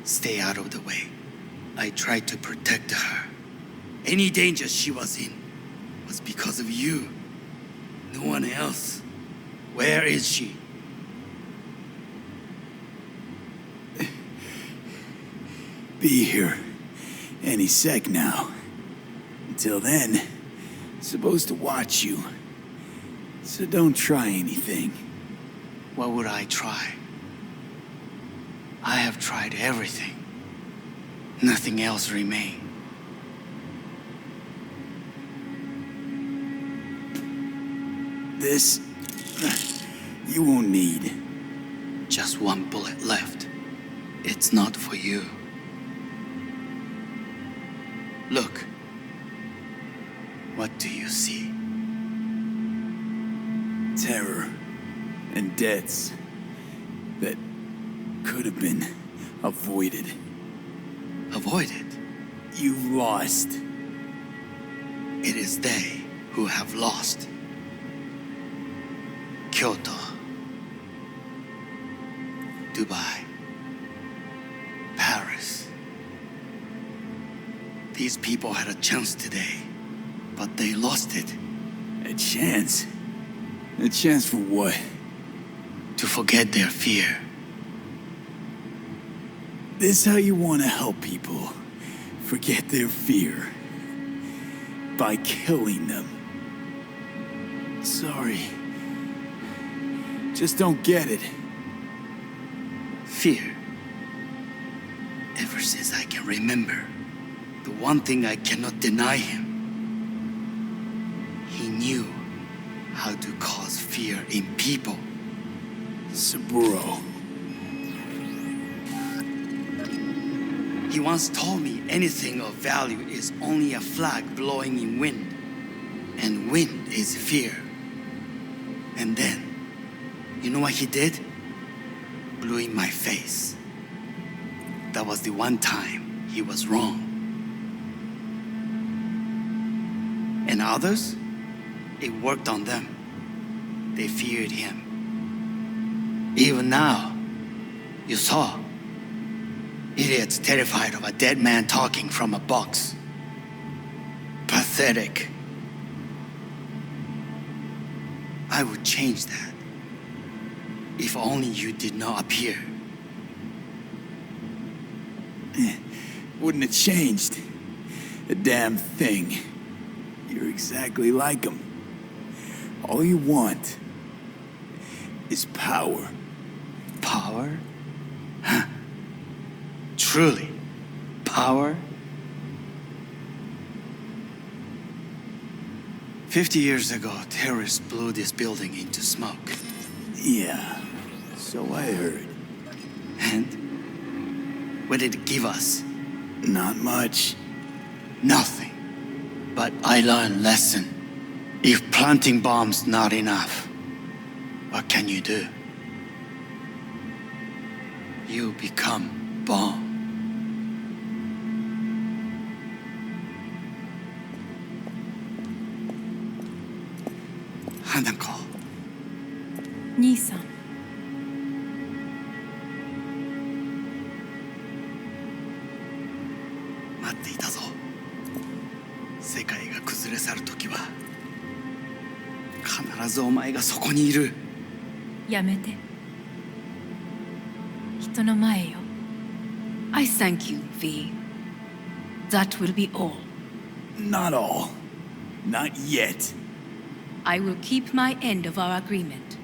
Stay out of the way. I tried to protect her. Any danger she was in was because of you. No one else. Where is she?
Be here any sec now. Until then, supposed to watch you. So don't try anything.
What would I try? I have tried everything. Nothing else remains.
This, you won't need.
Just one bullet left. It's not for you. Look. What do you see?
Terror and deaths that could have been avoided.
Avoided?
You've lost.
It is they who have lost. Kyoto. Dubai. Paris. These people had a chance today, but they lost it.
A chance? A chance for what?
To forget their fear.
This how you want to help people forget their fear? By killing them. Sorry. Just don't get it.
Fear. Ever since I can remember, the one thing I cannot deny him. He knew how to cause fear in people.
Saburo.
He once told me anything of value is only a flag blowing in wind. And wind is fear. And then, you know what he did? Blew in my face. That was the one time he was wrong. And others, it worked on them. They feared him. Even now, you saw. Idiots terrified of a dead man talking from a box. Pathetic. I would change that. If only you did not appear.
Wouldn't have changed a damn thing. You're exactly like him. All you want is power.
Power? Huh. Truly, power? 50 years ago, terrorists blew this building into smoke.
Yeah, so I heard.
And what did it give us?
Not much.
Nothing. But I learned a lesson. If planting bombs not enough, what can you do? You become bomb. Hanako.
兄さん。
待っていたぞ。世界が崩れ去るときは必ずお前がそこにいる。
やめて。人の前よ。I thank you, V. That will be all.
Not all. Not yet.
I will keep my end of our agreement.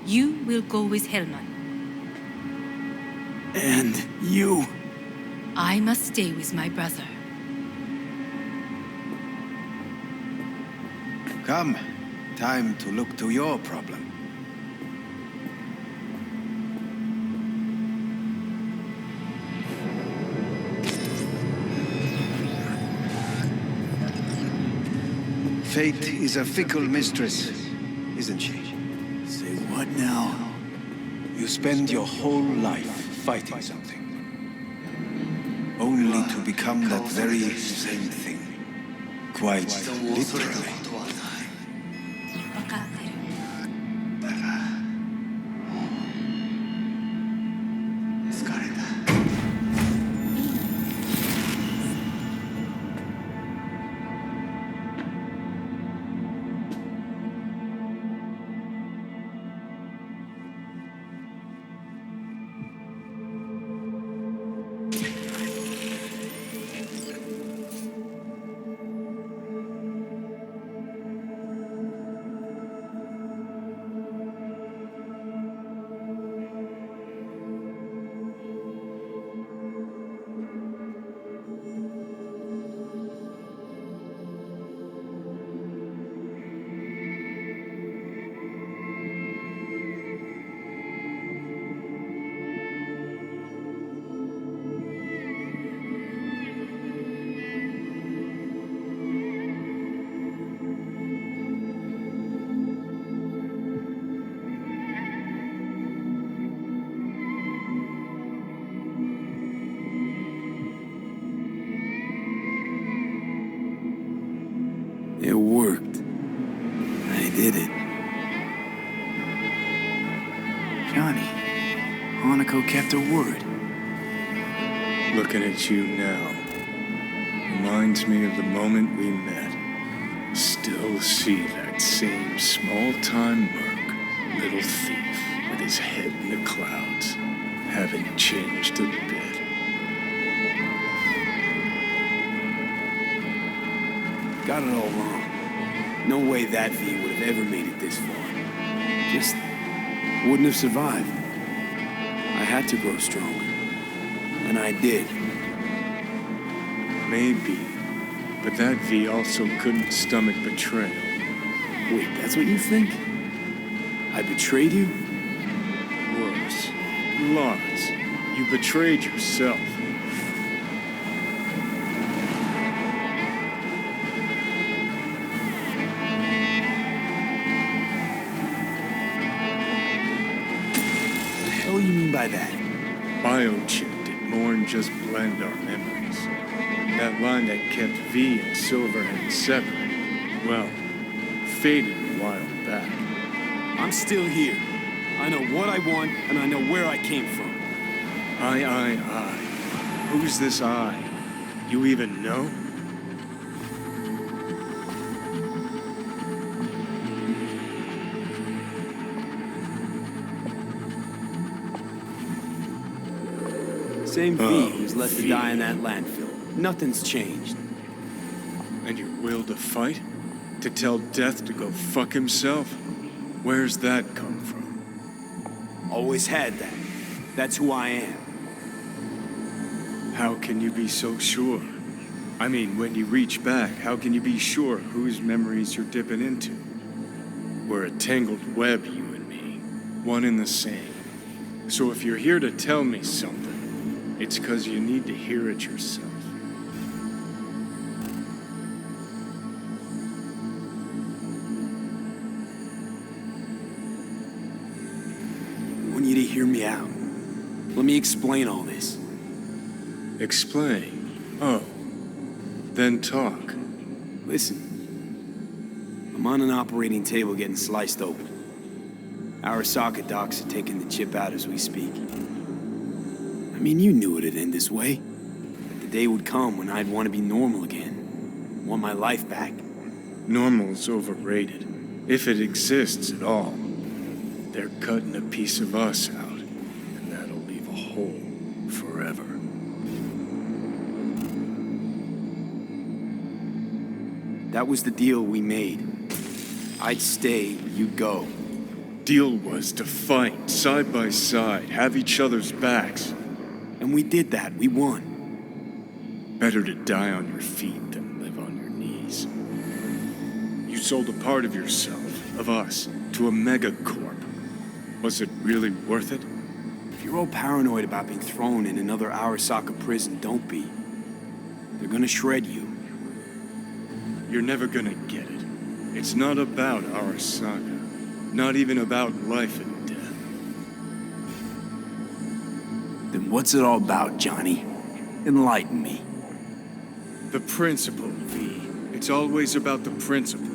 You will go with Hellman.
And you?
I must stay with my brother.
Come. Time to look to your problem. Fate is a fickle mistress, isn't she?
Say what now?
You spend your whole life fighting something, only to become that very same thing. Quite literally.
分かってる。
疲れた。
It worked. I did it. Johnny, Hanako kept her word.
Looking at you now reminds me of the moment we met. Still see that same small-time merc, little thief with his head in the clouds. Haven't changed a bit.
Got it all wrong. No way that V would have ever made it this far. Just wouldn't have survived. I had to grow stronger. And I did.
Maybe. But that V also couldn't stomach betrayal.
Wait, that's what you think? I betrayed you?
Worse. Lots. You betrayed yourself.
What do you mean by that?
Biochip did more than just blend our memories. That line that kept V and Silverhand separate well, faded a while back.
I'm still here. I know what I want, and I know where I came from.
I. Who's this I? You even know?
Same V who's left to
V.
die in that landfill. Nothing's changed.
And your will to fight? To tell death to go fuck himself? Where's that come from?
Always had that. That's who I am.
How can you be so sure? I mean, when you reach back, how can you be sure whose memories you're dipping into? We're a tangled web, you and me. One and the same. So if you're here to tell me something, it's 'cause you need to hear it yourself.
I want you to hear me out. Let me explain all this.
Explain? Oh. Then talk.
Listen. I'm on an operating table getting sliced open. Arasaka docs are taking the chip out as we speak. I mean, you knew it'd end this way. That the day would come when I'd want to be normal again. Want my life back.
Normal's overrated. If it exists at all. They're cutting a piece of us out, and that'll leave a hole forever.
That was the deal we made. I'd stay, you'd go.
Deal was to fight, side by side, have each other's backs.
And we did that, we won.
Better to die on your feet than live on your knees. You sold a part of yourself, of us, to a megacorp. Was it really worth it?
If you're all paranoid about being thrown in another Arasaka prison, don't be. They're gonna shred you.
You're never gonna get it. It's not about Arasaka. Not even about life and death.
Then what's it all about, Johnny? Enlighten me.
The principle, V. It's always about the principle.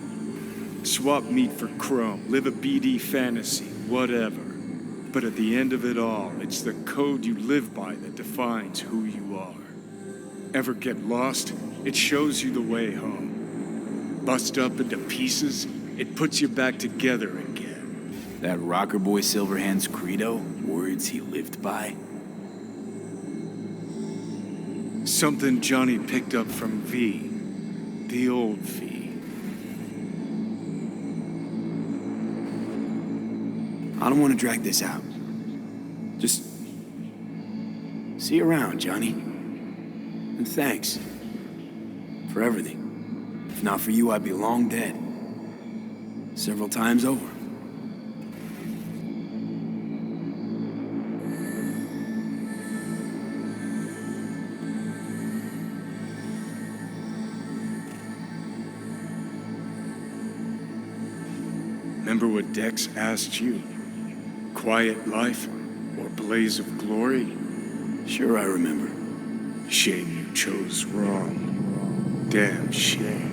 Swap meat for chrome, live a BD fantasy, whatever. But at the end of it all, it's the code you live by that defines who you are. Ever get lost? It shows you the way home. Bust up into pieces, it puts you back together again.
That rocker boy Silverhand's credo, words he lived by.
Something Johnny picked up from V. The old V.
I don't want to drag this out. Just see you around, Johnny. And thanks for everything. If not for you, I'd be long dead. Several times over.
Remember what Dex asked you? Quiet life or blaze of glory?
Sure, I remember.
Shame you chose wrong. Damn shame.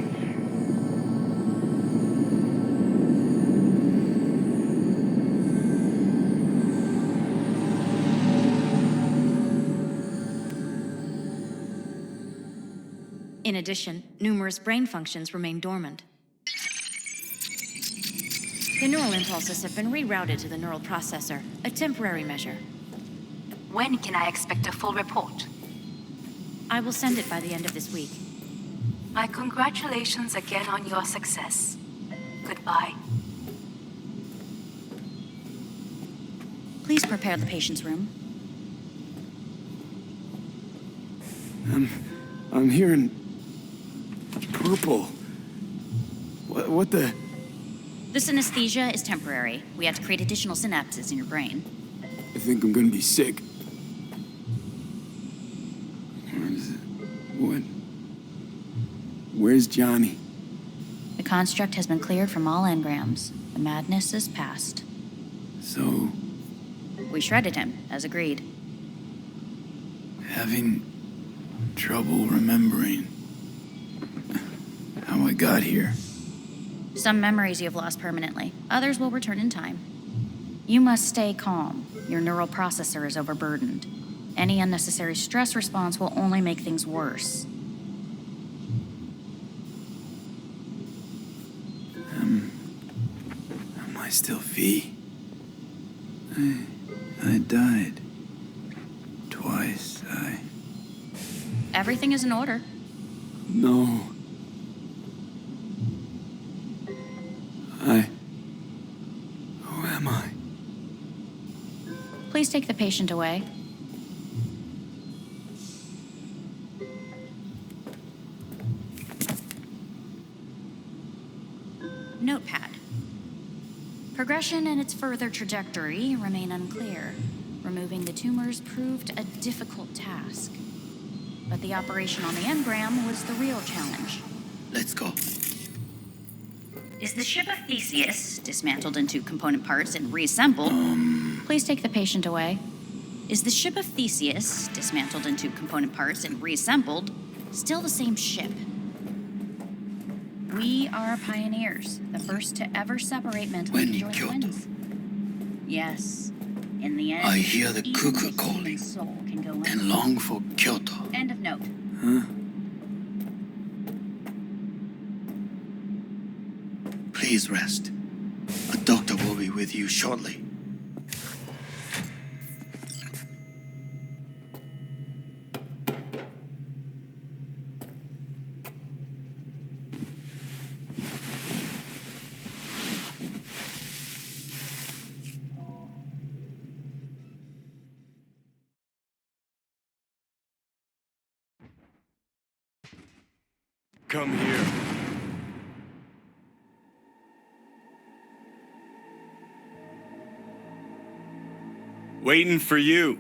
In addition, numerous brain functions remain dormant. The neural impulses have been rerouted to the neural processor, a temporary measure.
When can I expect a full report?
I will send it by the end of this week.
My congratulations again on your success. Goodbye.
Please prepare the patient's room.
I'm hearing purple. What the?
This anesthesia is temporary. We have to create additional synapses in your brain.
I think I'm gonna be sick. What? Where's Johnny?
The construct has been cleared from all engrams. The madness is past.
So,
We shredded him, as agreed.
having trouble remembering how I got here.
Some memories you have lost permanently. Others will return in time. You must stay calm. Your neural processor is overburdened. Any unnecessary stress response will only make things worse.
Am I still V? I died. Twice,
Everything is in order.
No. Who am I?
Please take the patient away. Notepad. Progression and its further trajectory remain unclear. Removing the tumors proved a difficult task. But the operation on the engram was the real challenge.
Let's go.
Is the ship of Theseus dismantled into component parts and reassembled? Please take the patient away. Is the ship of Theseus dismantled into component parts and reassembled still the same ship? We are pioneers, the first to ever separate mental and joint twins. Yes. In the end,
I hear the
even
cuckoo
the
calling
human soul can go
and long for Kyoto.
End of note.
Huh?
Please rest. A doctor will be with you shortly.
Come here. Waiting for you.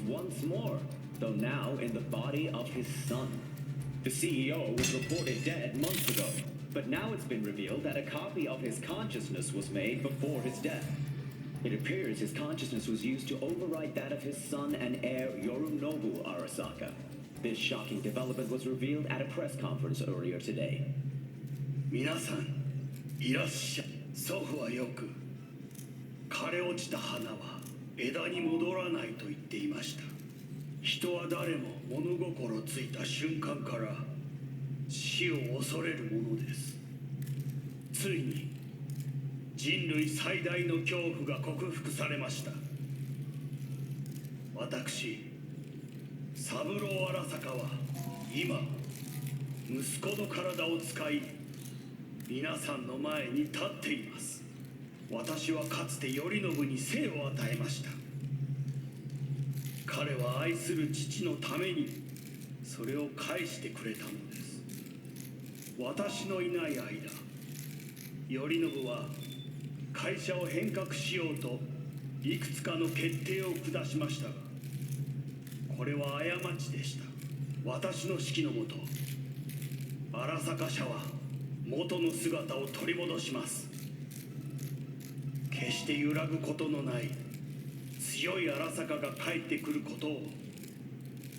Once more, though now in the body of his son. The CEO was reported dead months ago, but now it's been revealed that a copy of his consciousness was made before his death. It appears his consciousness was used to override that of his son and heir Yorinobu Arasaka. This shocking development was revealed at a press conference earlier today.
皆さん、いらっしゃい。祖父はよく、枯れ落ちた花は枝に戻らないと言っていました。人は誰も物心ついた瞬間から死を恐れるものです。ついに人類最大の恐怖が克服されました。私、三郎荒坂は今息子の体を使い皆さんの前に立っています。私はかつて頼信に生を与えました。彼は愛する父のためにそれを返してくれたのです。私のいない間、頼信は会社を変革しようといくつかの決定を下しましたが、これは過ちでした。私の指揮のもと、荒坂社は元の姿を取り戻します。決して揺らぐことのない強い荒坂が帰ってくることを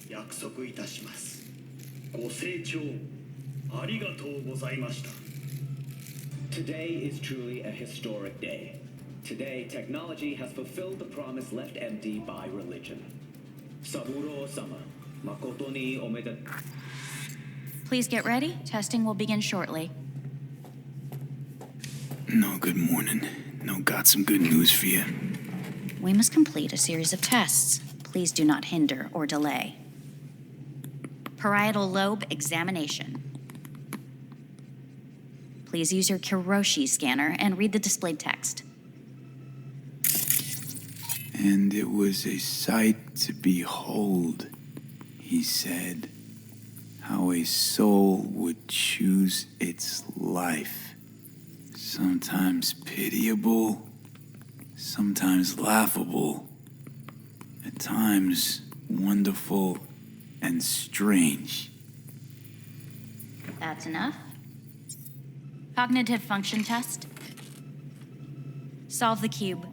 約束いたします。ご清聴ありがとうございました。
Today is truly a historic day. Today, technology has fulfilled the promise left empty by religion. Saburo-sama, makoto ni omeda.
Please get ready. Testing will begin shortly.
No, good morning. No, got some good news for you.
We must complete a series of tests. Please do not hinder or delay. Parietal lobe examination. Please use your Kiroshi scanner and read the displayed text.
And it was a sight to behold, he said. how a soul would choose its life. Sometimes pitiable, sometimes laughable, at times wonderful and strange.
That's enough. Cognitive function test. Solve the cube.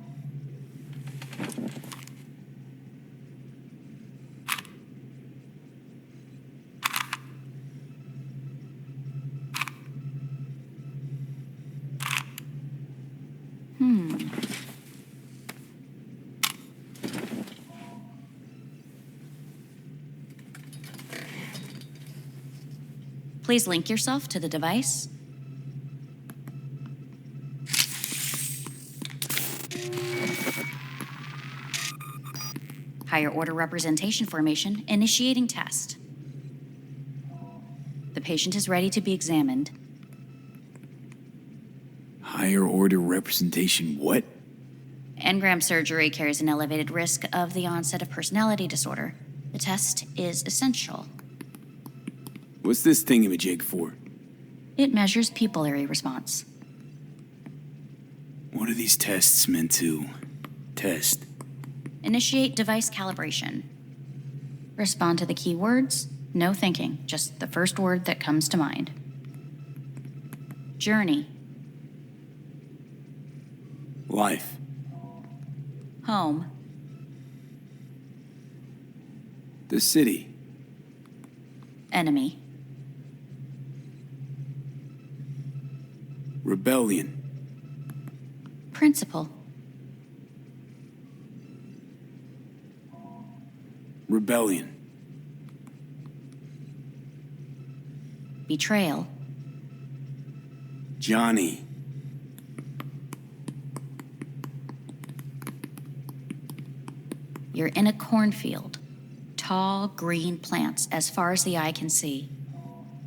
Please link yourself to the device. Higher order representation formation, initiating test. The patient is ready to be examined.
Higher order representation what?
Engram surgery carries an elevated risk of the onset of personality disorder. The test is essential.
What's this thingamajig for?
It measures pupillary response.
What are these tests meant to test?
Initiate device calibration. Respond to the keywords. No thinking, just the first word that comes to mind. Journey.
Life.
Home.
The city.
Enemy.
Rebellion.
Principle.
Rebellion.
Betrayal.
Johnny.
You're in a cornfield. Tall, green plants as far as the eye can see.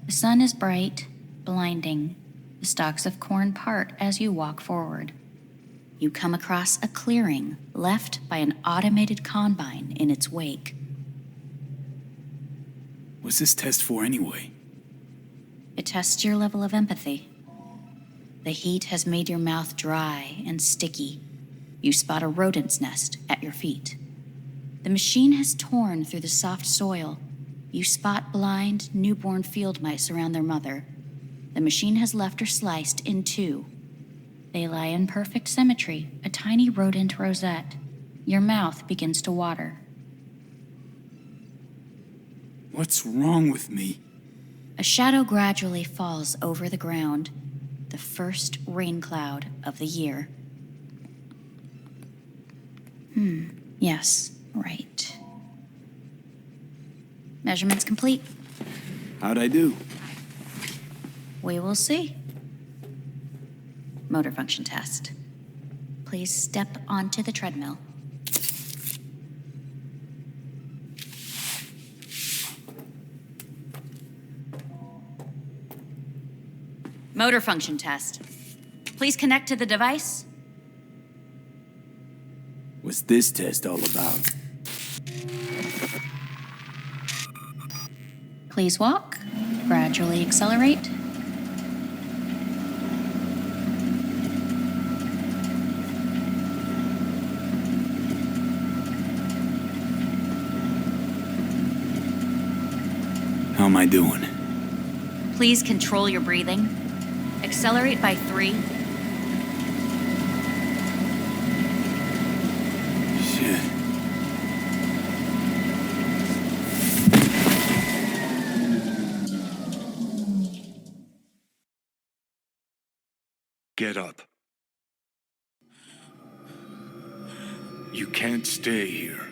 The sun is bright, blinding. The stalks of corn part as you walk forward. You come across a clearing left by an automated combine in its wake.
What's this test for anyway?
It tests your level of empathy. The heat has made your mouth dry and sticky. You spot a rodent's nest at your feet. The machine has torn through the soft soil. You spot blind, newborn field mice around their mother. The machine has left her sliced in two. They lie in perfect symmetry, a tiny rodent rosette. Your mouth begins to water.
What's wrong with me?
A shadow gradually falls over the ground, the first rain cloud of the year. Yes, right. Measurements complete.
How'd I do?
We will see. Motor function test. Please step onto the treadmill. Motor function test. Please connect to the device.
What's this test all about?
Please walk. Gradually accelerate.
How am I doing?
Please control your breathing. Accelerate by 3.
Shit.
Get up. You can't stay here.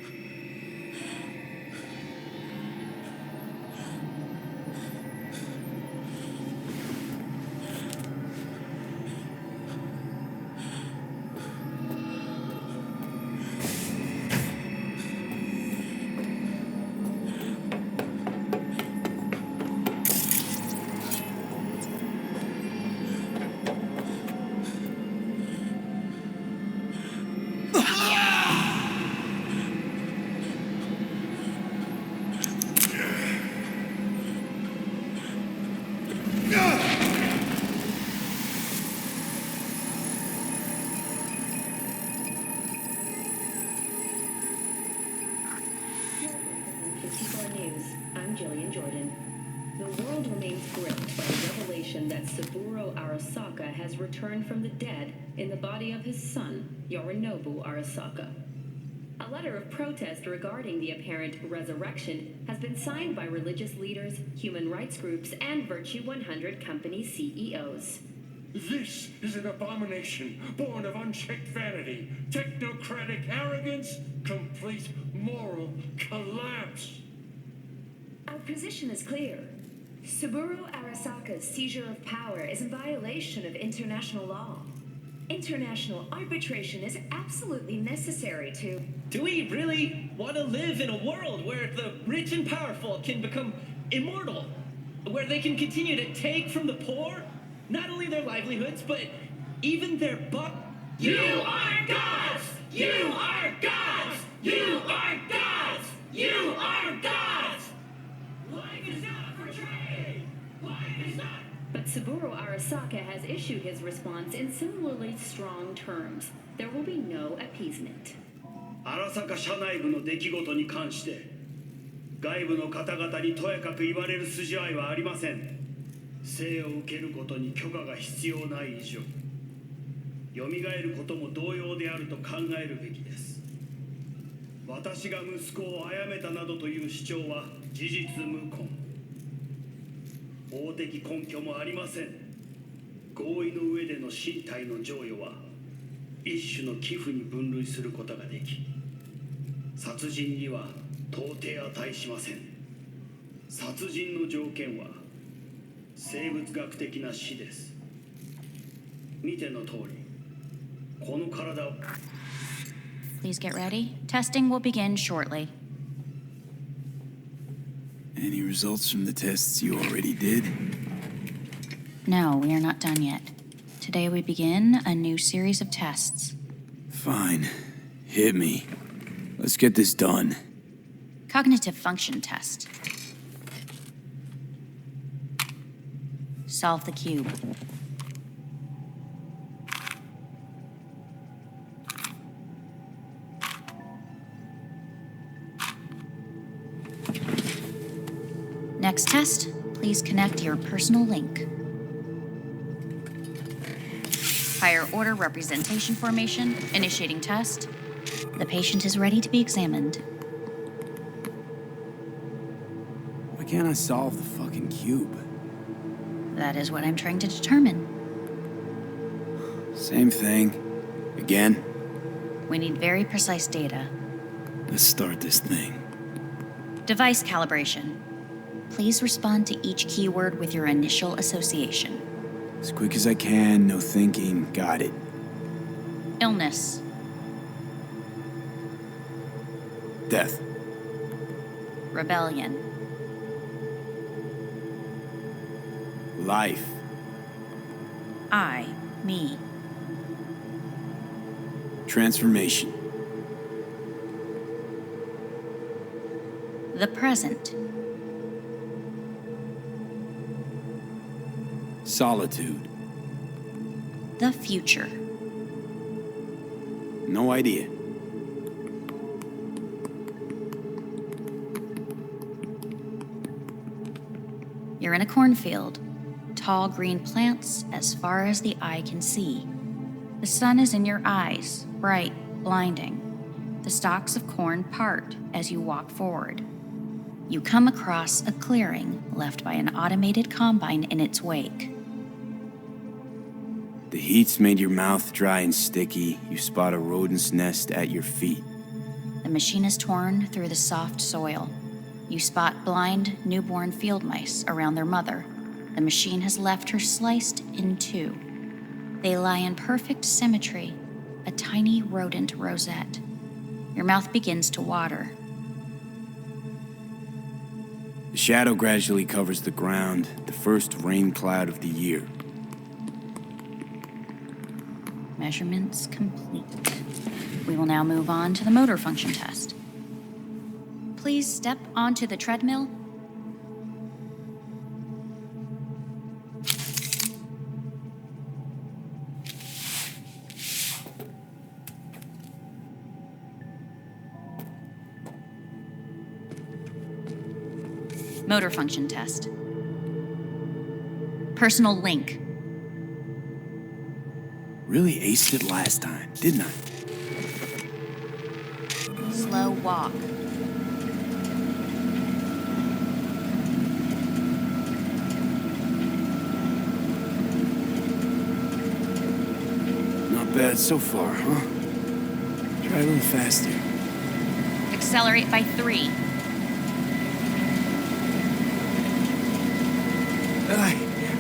Jillian Jordan. The world remains gripped by the revelation that Saburo Arasaka has returned from the dead in the body of his son, Yorinobu Arasaka. A letter of protest regarding the apparent resurrection has been signed by religious leaders, human rights groups, and Virtue 100 company CEOs.
This is an abomination born of unchecked vanity, technocratic arrogance, complete moral collapse.
Our position is clear. Saburo Arasaka's seizure of power is in violation of international law. International arbitration is absolutely necessary to...
Do we really want to live in a world where the rich and powerful can become immortal? Where they can continue to take from the poor? Not only their livelihoods, but even their
You are gods! You are gods! You are gods! You are gods! Life is not for trade! Life is not...
But Saburo Arasaka has issued his response in similarly strong terms. There will be no appeasement.
荒坂社内部の出来事に関して外部の方々にとやかく言われる筋合いはありません。生を受けることに許可が必要ない以上、蘇ることも同様であると考えるべきです。私が息子を殺めたなどという主張は事実無根。法的根拠もありません。合意の上での身体の贈与は一種の寄付に分類することができ、殺人には到底値しません。殺人の条件は生物学的な死です。見ての通り、この体を。
Please get ready. Testing will begin shortly.
Any results from the tests you already did?
No, we are not done yet. Today we begin a new series of tests.
Fine. Hit me. Let's get this done.
Cognitive function test. Solve the cube. Next test, please connect your personal link. Higher order representation formation, initiating test. The patient is ready to be examined.
Why can't I solve the fucking cube?
That is what I'm trying to determine.
Same thing. Again?
We need very precise data.
Let's start this thing.
Device calibration. Please respond to each keyword with your initial association.
As quick as I can, no thinking. Got it.
Illness.
Death.
Rebellion.
Life.
I, me.
Transformation.
The present.
Solitude.
The future.
No idea.
You're in a cornfield. Tall green plants as far as the eye can see. The sun is in your eyes, bright, blinding. The stalks of corn part as you walk forward. You come across a clearing left by an automated combine in its wake.
The heat's made your mouth dry and sticky. You spot a rodent's nest at your feet.
The machine is torn through the soft soil. You spot blind, newborn field mice around their mother. The machine has left her sliced in two. They lie in perfect symmetry, a tiny rodent rosette. Your mouth begins to water.
The shadow gradually covers the ground, the first rain cloud of the year.
Measurements complete. We will now move on to the motor function test. Please step onto the treadmill. Motor function test. Personal link.
Really aced it last time, didn't I?
Slow walk.
Not bad so far, huh? Try a little faster.
Accelerate by 3.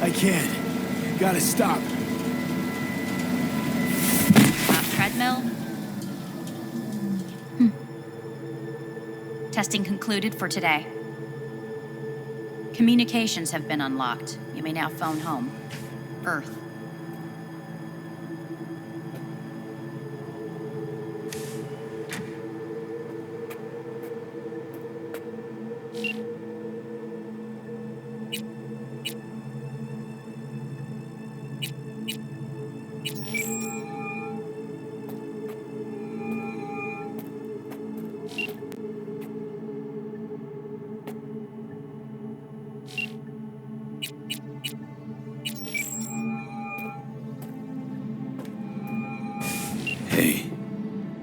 I can't. Gotta stop.
Treadmill. Testing concluded for today. Communications have been unlocked. You may now phone home. Earth.
Hey.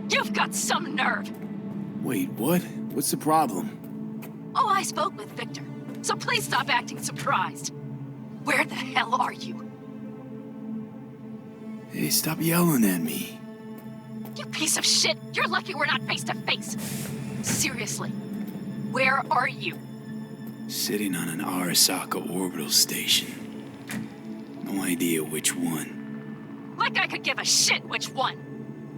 You've got some nerve.
Wait, what? What's the problem?
Oh, I spoke with Victor, so please stop acting surprised. Where the hell are you?
Hey, stop yelling at me.
You piece of shit! You're lucky we're not face to face. Seriously, where are you?
Sitting on an Arasaka orbital station. No idea which one.
Like I could give a shit which one.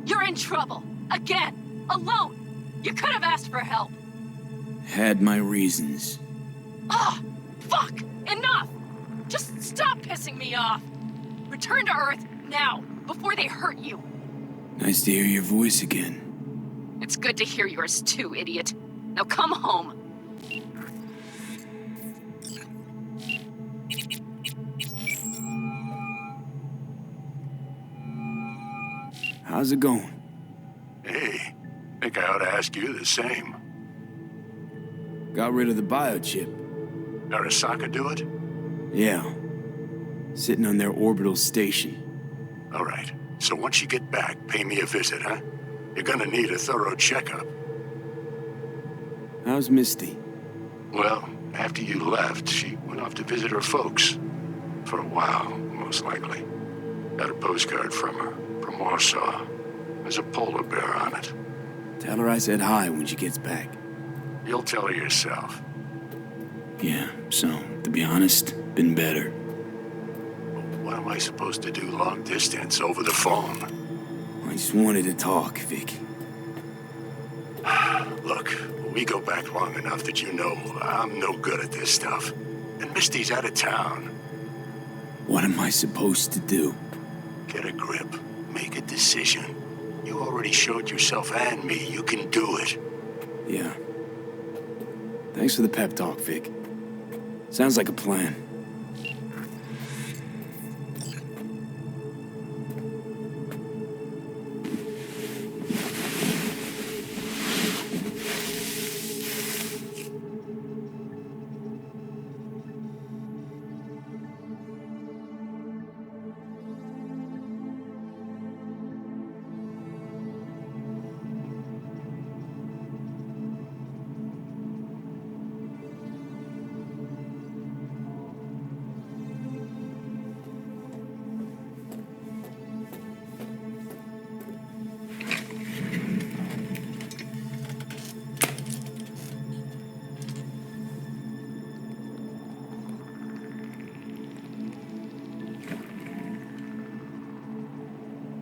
You're in trouble. Again. Alone. You could have asked for help.
Had my reasons.
Ah! Fuck! Enough! Just stop pissing me off. Return to Earth now, before they hurt you.
Nice to hear your voice again.
It's good to hear yours too, idiot. Now come home.
How's it going?
Hey, think I ought to ask you the same.
Got rid of the biochip.
Arasaka do it?
Yeah. Sitting on their orbital station.
All right. So once you get back, pay me a visit, huh? You're gonna need a thorough checkup.
How's Misty?
Well, after you left, she went off to visit her folks. For a while, most likely. Got a postcard from her, from Warsaw. There's a polar bear on it.
Tell her I said hi when she gets back.
You'll tell her yourself.
Yeah, so, to be honest, been better.
What am I supposed to do long distance over the phone?
I just wanted to talk, Vic.
Look, we go back long enough that you know I'm no good at this stuff. And Misty's out of town.
What am I supposed to do?
Get a grip. Make a decision. You already showed yourself and me you can do it.
Yeah. Thanks for the pep talk, Vic. Sounds like a plan.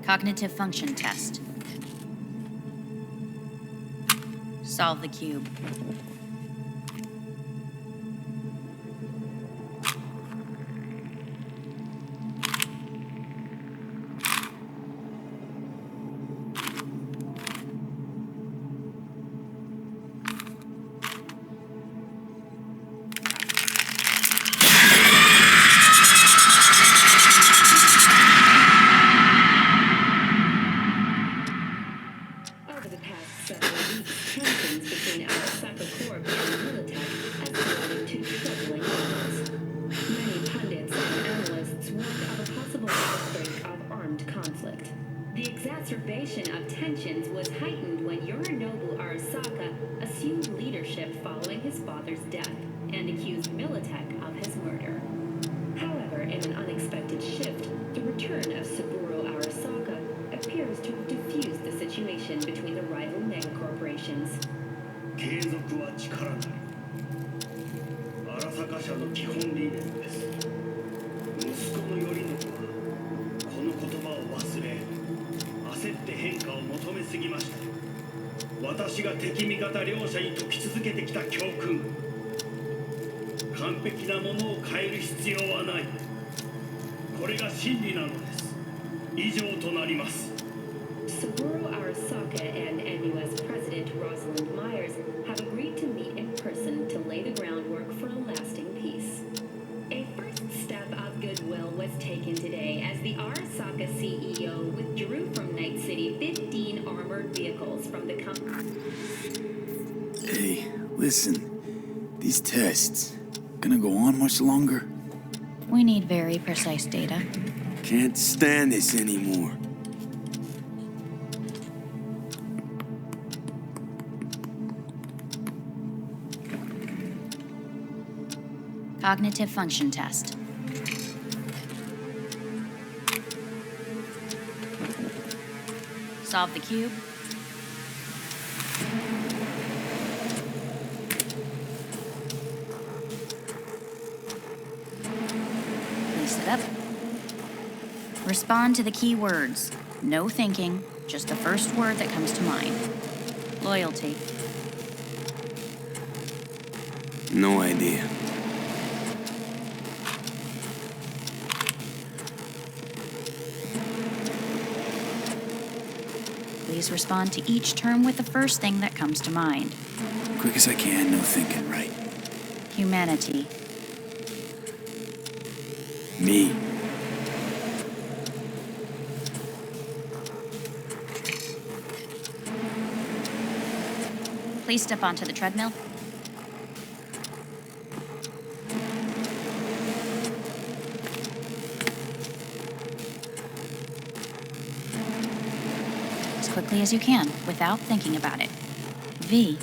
Cognitive function test. Solve the cube.
shell attack of his murder. However, in an unexpected shift, the return of Saburo Arasaka appears to have diffused the situation between the rival megacorporations.
継続は力なり。荒坂社の基本理念です。息子の頼信はこの言葉を忘れ、焦って変化を求めすぎました。私が敵味方両者に説き続けてきた教訓。完璧なものを変える必要はない。これが真理なのです。以上となります。
Saburo Arasaka and NUS President Rosalind Myers have agreed to meet in person to lay the groundwork for a lasting peace. A first step of goodwill was taken today as the Arasaka CEO withdrew from Night City 15 armored vehicles from the company.
Hey, listen. These tests, gonna go on much longer?
We need very precise data.
Can't stand this anymore.
Cognitive function test. Solve the cube. Please sit up. Respond to the key words. No thinking, just the first word that comes to mind. Loyalty.
No idea.
Please respond to each term with the first thing that comes to mind.
Quick as I can, no thinking, right?
Humanity.
Me.
Please step onto the treadmill. As quickly as you can, without thinking about it. V.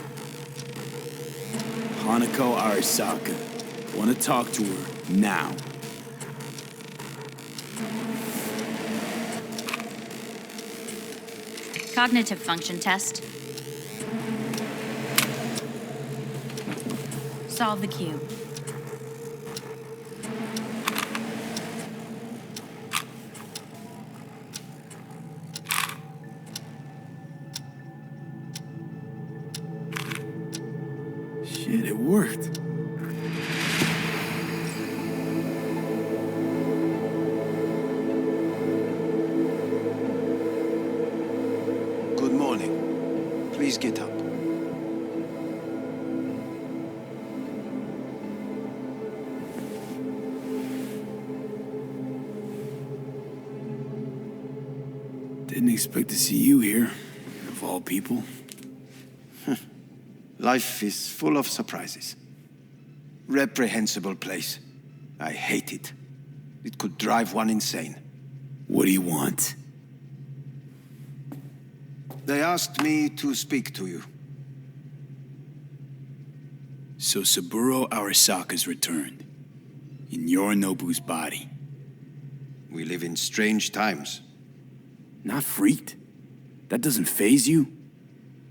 Hanako Arasaka. Want to talk to her now.
Cognitive function test. Solve the cube.
Shit, it worked.
Good morning. Please get up.
Didn't expect to see you here, of all people.
Life is full of surprises. Reprehensible place. I hate it. It could drive one insane.
What do you want?
They asked me to speak to you.
So Saburo Arasaka's returned. In Yorinobu's body.
We live in strange times.
Not freaked? That doesn't faze you?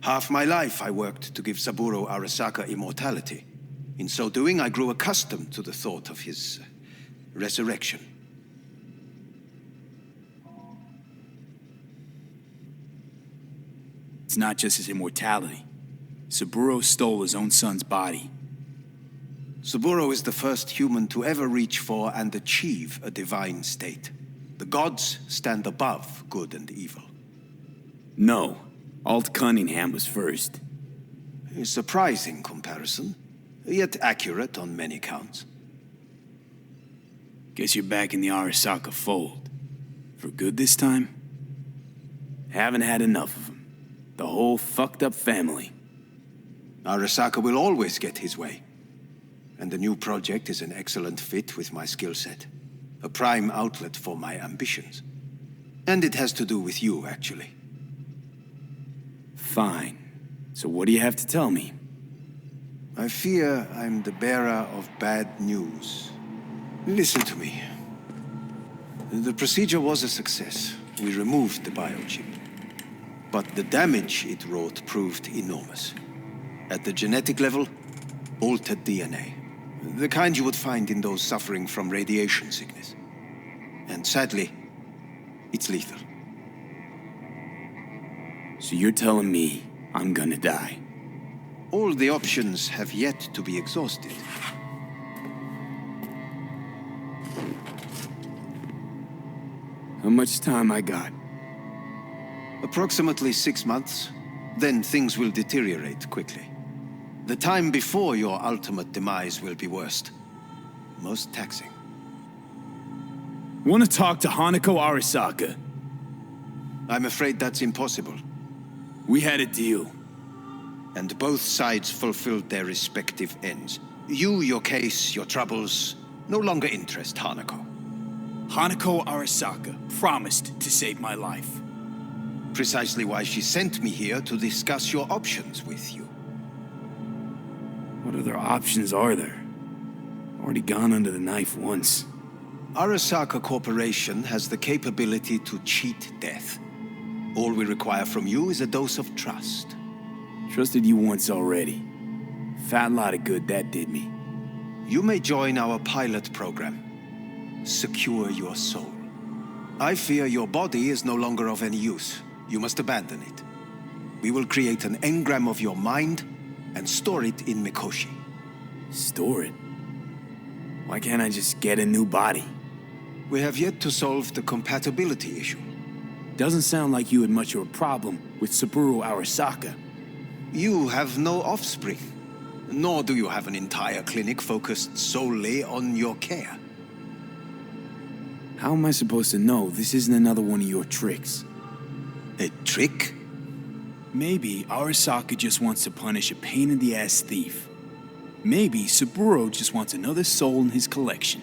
Half my life I worked to give Saburo Arasaka immortality. In so doing, I grew accustomed to the thought of his resurrection.
It's not just his immortality. Saburo stole his own son's body.
Saburo is the first human to ever reach for and achieve a divine state. The gods stand above good and evil.
No. Alt Cunningham was first.
A surprising comparison, yet accurate on many counts.
Guess you're back in the Arasaka fold. For good this time? Haven't had enough of them. The whole fucked up family.
Arasaka will always get his way. And the new project is an excellent fit with my skill set. A prime outlet for my ambitions. And it has to do with you, actually.
Fine. So what do you have to tell me?
I fear I'm the bearer of bad news. Listen to me. The procedure was a success. We removed the biochip. But the damage it wrought proved enormous. At the genetic level, altered DNA. The kind you would find in those suffering from radiation sickness. And sadly, it's lethal.
So you're telling me I'm gonna die?
All the options have yet to be exhausted.
How much time I got?
Approximately 6 months. Then things will deteriorate quickly. The time before your ultimate demise will be worst. Most taxing.
Want to talk to Hanako Arasaka?
I'm afraid that's impossible.
We had a deal.
And both sides fulfilled their respective ends. You, your case, your troubles, no longer interest Hanako.
Hanako Arasaka promised to save my life.
Precisely why she sent me here to discuss your options with you.
What other options are there? Already gone under the knife once.
Arasaka Corporation has the capability to cheat death. All we require from you is a dose of trust.
Trusted you once already. Fat lot of good that did me.
You may join our pilot program. Secure your soul. I fear your body is no longer of any use. You must abandon it. We will create an engram of your mind and store it in Mikoshi.
Store it? Why can't I just get a new body?
We have yet to solve the compatibility issue.
Doesn't sound like you had much of a problem with Saburo Arasaka.
You have no offspring, nor do you have an entire clinic focused solely on your care.
How am I supposed to know this isn't another one of your tricks?
A trick?
Maybe Arasaka just wants to punish a pain-in-the-ass thief. Maybe Saburo just wants another soul in his collection.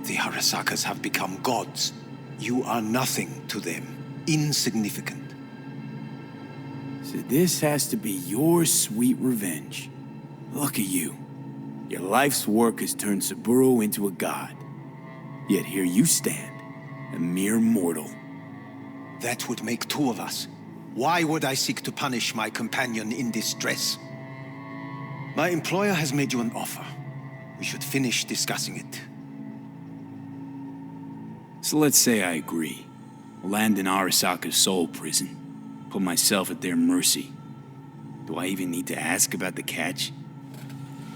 The Arasakas have become gods. You are nothing to them. Insignificant.
So this has to be your sweet revenge. Look at you. Your life's work has turned Saburo into a god. Yet here you stand, a mere mortal.
That would make two of us. Why would I seek to punish my companion in distress? My employer has made you an offer. We should finish discussing it.
So let's say I agree. Land in Arasaka's soul prison. Put myself at their mercy. Do I even need to ask about the catch?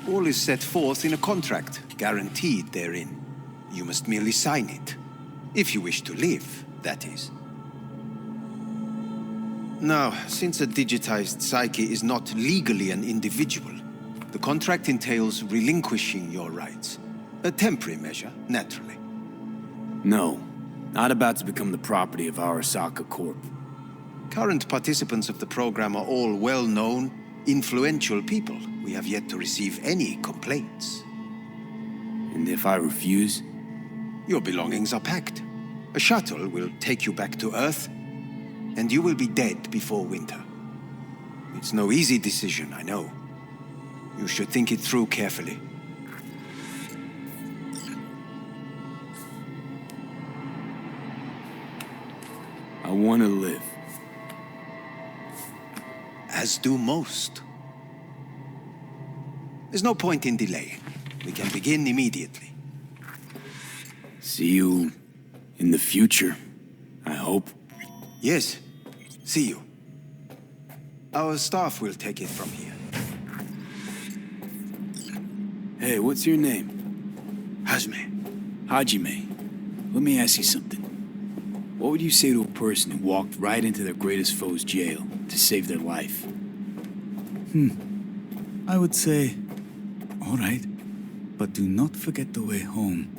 All is set forth in a contract, guaranteed therein. You must merely sign it. If you wish to live, that is. Now, since a digitized psyche is not legally an individual, the contract entails relinquishing your rights. A temporary measure, naturally.
No, not about to become the property of Arasaka Corp.
Current participants of the program are all well-known, influential people. We have yet to receive any complaints.
And if I refuse?
Your belongings are packed. A shuttle will take you back to Earth, and you will be dead before winter. It's no easy decision, I know. You should think it through carefully.
I want to live.
As do most. There's no point in delaying. We can begin immediately.
See you in the future, I hope.
Yes, see you. Our staff will take it from here.
Hey, what's your name? Hajime. Let me ask you something. What would you say to a person who walked right into their greatest foe's jail to save their life?
I would say, all right, but do not forget the way home.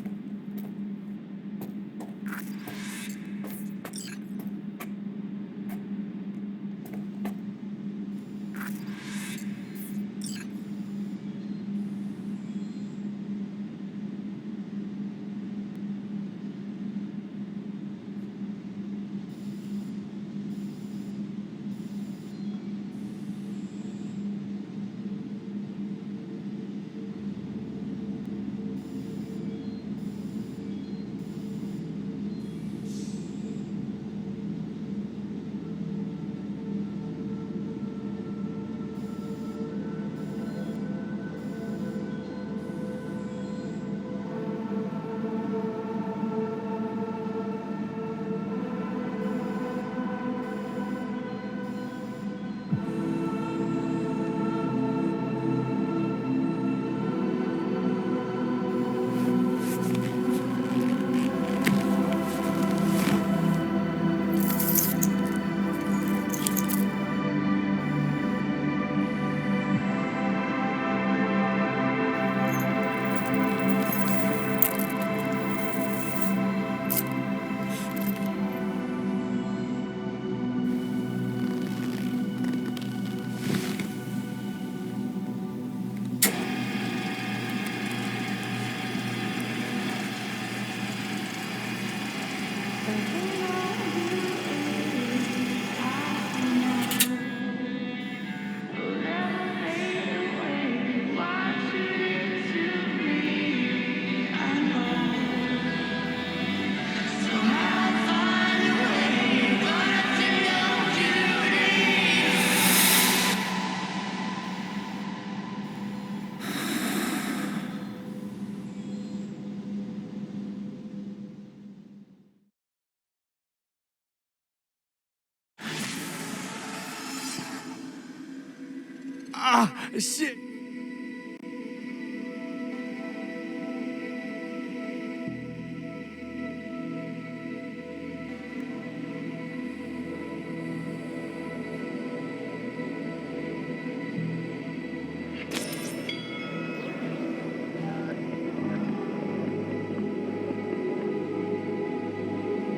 Shit!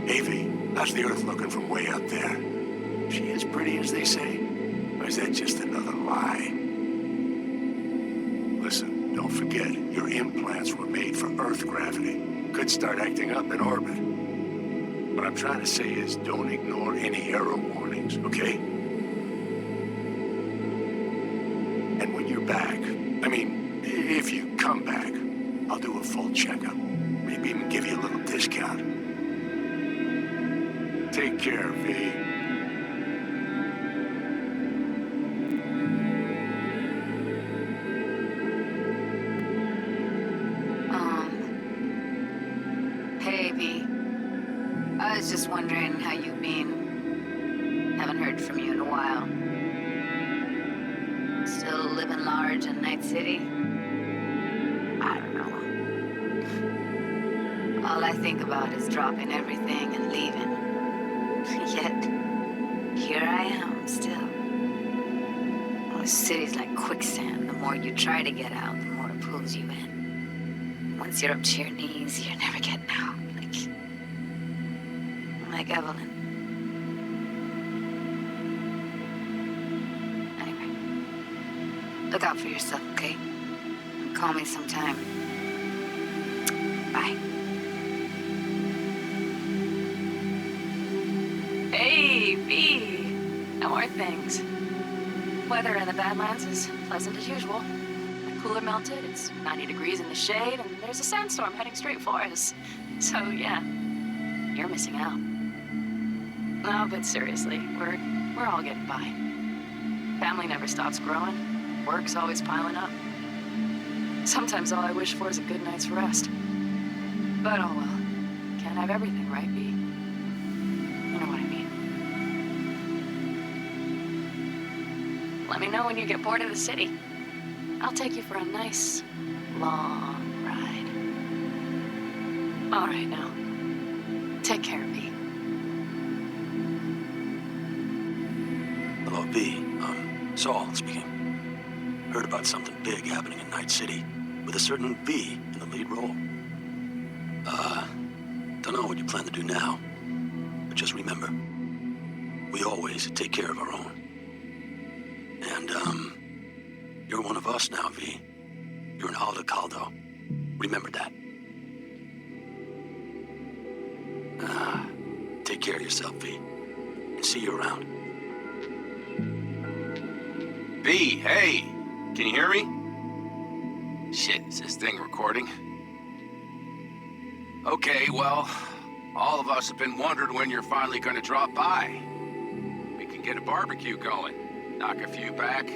Avy, how's the Earth looking from way up there? She as pretty as they say? Or is that just another lie? Listen, don't forget, your implants were made for Earth gravity. Could start acting up in orbit. What I'm trying to say is don't ignore any error warnings, okay? And when you're back, I mean, if you come back, I'll do a full checkup. Maybe even give you a little discount. Take care, V.
Hey, V. I was just wondering how you've been. Haven't heard from you in a while. Still living large in Night City? I don't know. All I think about is dropping everything and leaving. Yet, here I am still. Oh, the city's like quicksand. The more you try to get out, the more it pulls you in. Once you're up to your knees, you're never getting out. Like Evelyn. Anyway, look out for yourself, okay? And call me sometime. Bye. Hey, V. How are things? Weather in the Badlands is pleasant as usual. The cooler melted, it's 90 degrees in the shade, and there's a sandstorm heading straight for us. So, yeah, you're missing out. No, but seriously, we're all getting by. Family never stops growing. Work's always piling up. Sometimes all I wish for is a good night's rest. But oh well. Can't have everything, right, V? You know what I mean. Let me know when you get bored of the city. I'll take you for a nice, long ride. All right, now. Take care, V.
Hello, V. Saul speaking. Heard about something big happening in Night City with a certain V in the lead role. Don't know what you plan to do now, but just remember, we always take care of our own. And, you're one of us now, V. You're an Alda Caldo. Remember that. Take care of yourself, V. And see you around.
V, hey! Can you hear me? Shit, is this thing recording? Okay, well, all of us have been wondering when you're finally gonna drop by. We can get a barbecue going, knock a few back,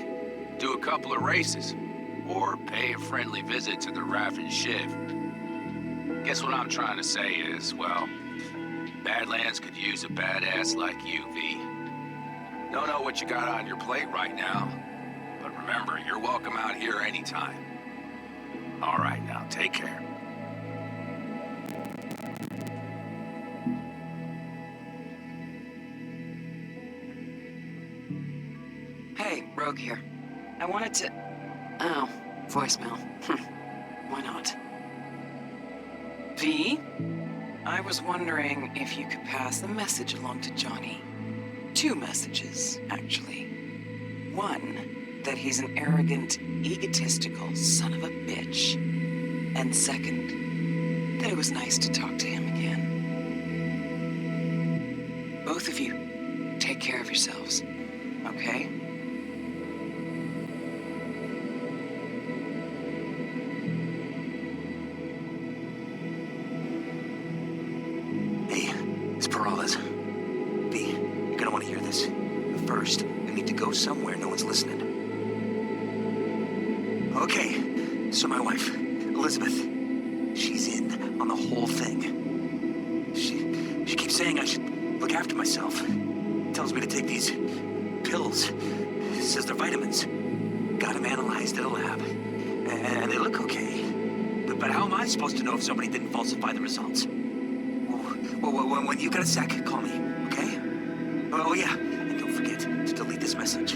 do a couple of races, or pay a friendly visit to the Raft and Shiv. Guess what I'm trying to say is, well, Badlands could use a badass like you, V. Don't know what you got on your plate right now, but remember, you're welcome out here anytime. All right, now, take care.
Hey, Rogue here. I wanted to... Oh, voicemail. Why not? V? I was wondering if you could pass the message along to Johnny. 2 messages, actually. One, that he's an arrogant, egotistical son of a bitch. And second, that it was nice to talk to him again. Both of you, take care of yourselves, okay?
First, I need to go somewhere no one's listening. Okay, so my wife, Elizabeth, she's in on the whole thing. She keeps saying I should look after myself. Tells me to take these pills. Says they're vitamins.
got them analyzed at a lab, and they look okay. But how am I supposed to know if somebody didn't falsify the results? Well, when you got a sec, call me, okay? Oh yeah, and don't forget to delete this message.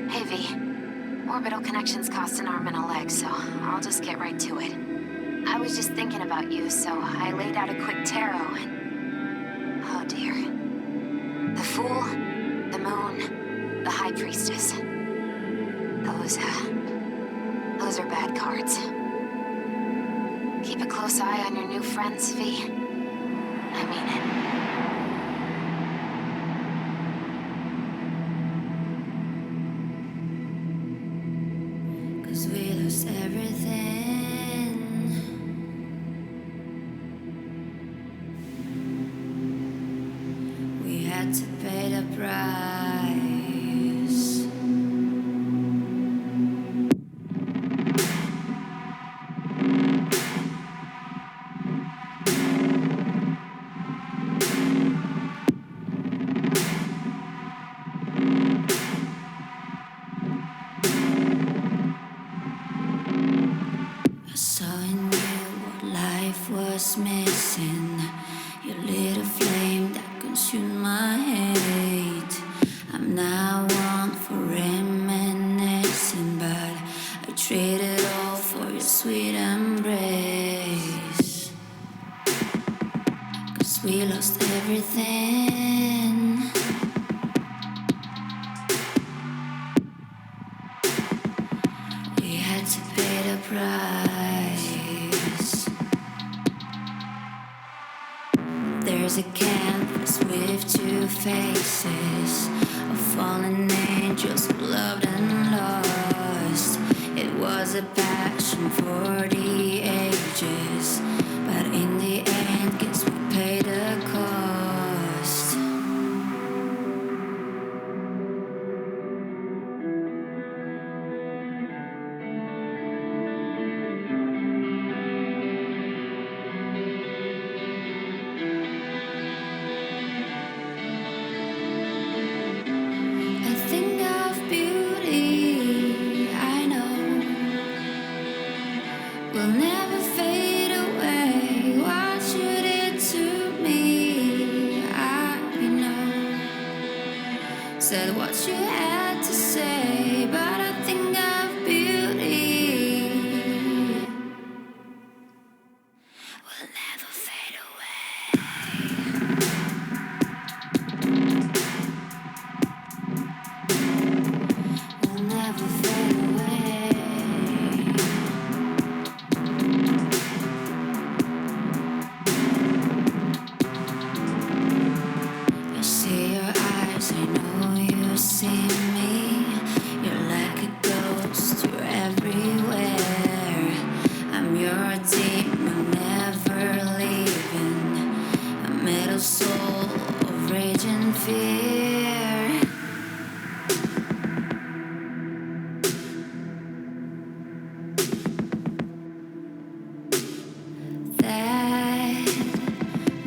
Hey, V. Orbital connections cost an arm and a leg, so I'll just get right to it. I was just thinking about you, so I laid out a quick tarot and... oh dear. The Fool, the Moon, the High Priestess. Those are bad cards. Keep a close eye on your new friends, V. I mean it.
'Cause we lost everything. We had to pay the price. I saw in you what life was missing. You lit a flame that consumed my hate. I'm now one for reminiscing, but I traded all for your sweet embrace. 'Cause we lost everything. We had to pay the price. There's a canvas with two faces of fallen angels who loved and lost. It was a passion for the ages, but in the end, guess we paid the cost. I think of beauty, I know, will never fade away. What you did to me, I know. Said what you had to say, but I think of beauty will never fade away. Will never fade away. I see your eyes, I know you see me. You're like a ghost, you're everywhere. I'm your demon, never leaving. A metal soul of rage and fear. That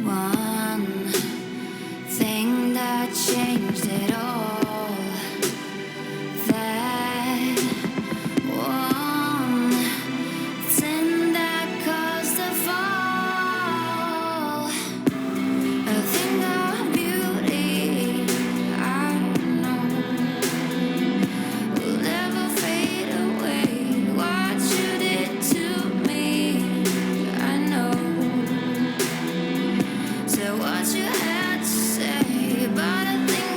one thing that changed it all. That one thing that caused the fall. A thing of beauty, I know, will never fade away. What you did to me, I know. So what you had to say, but I think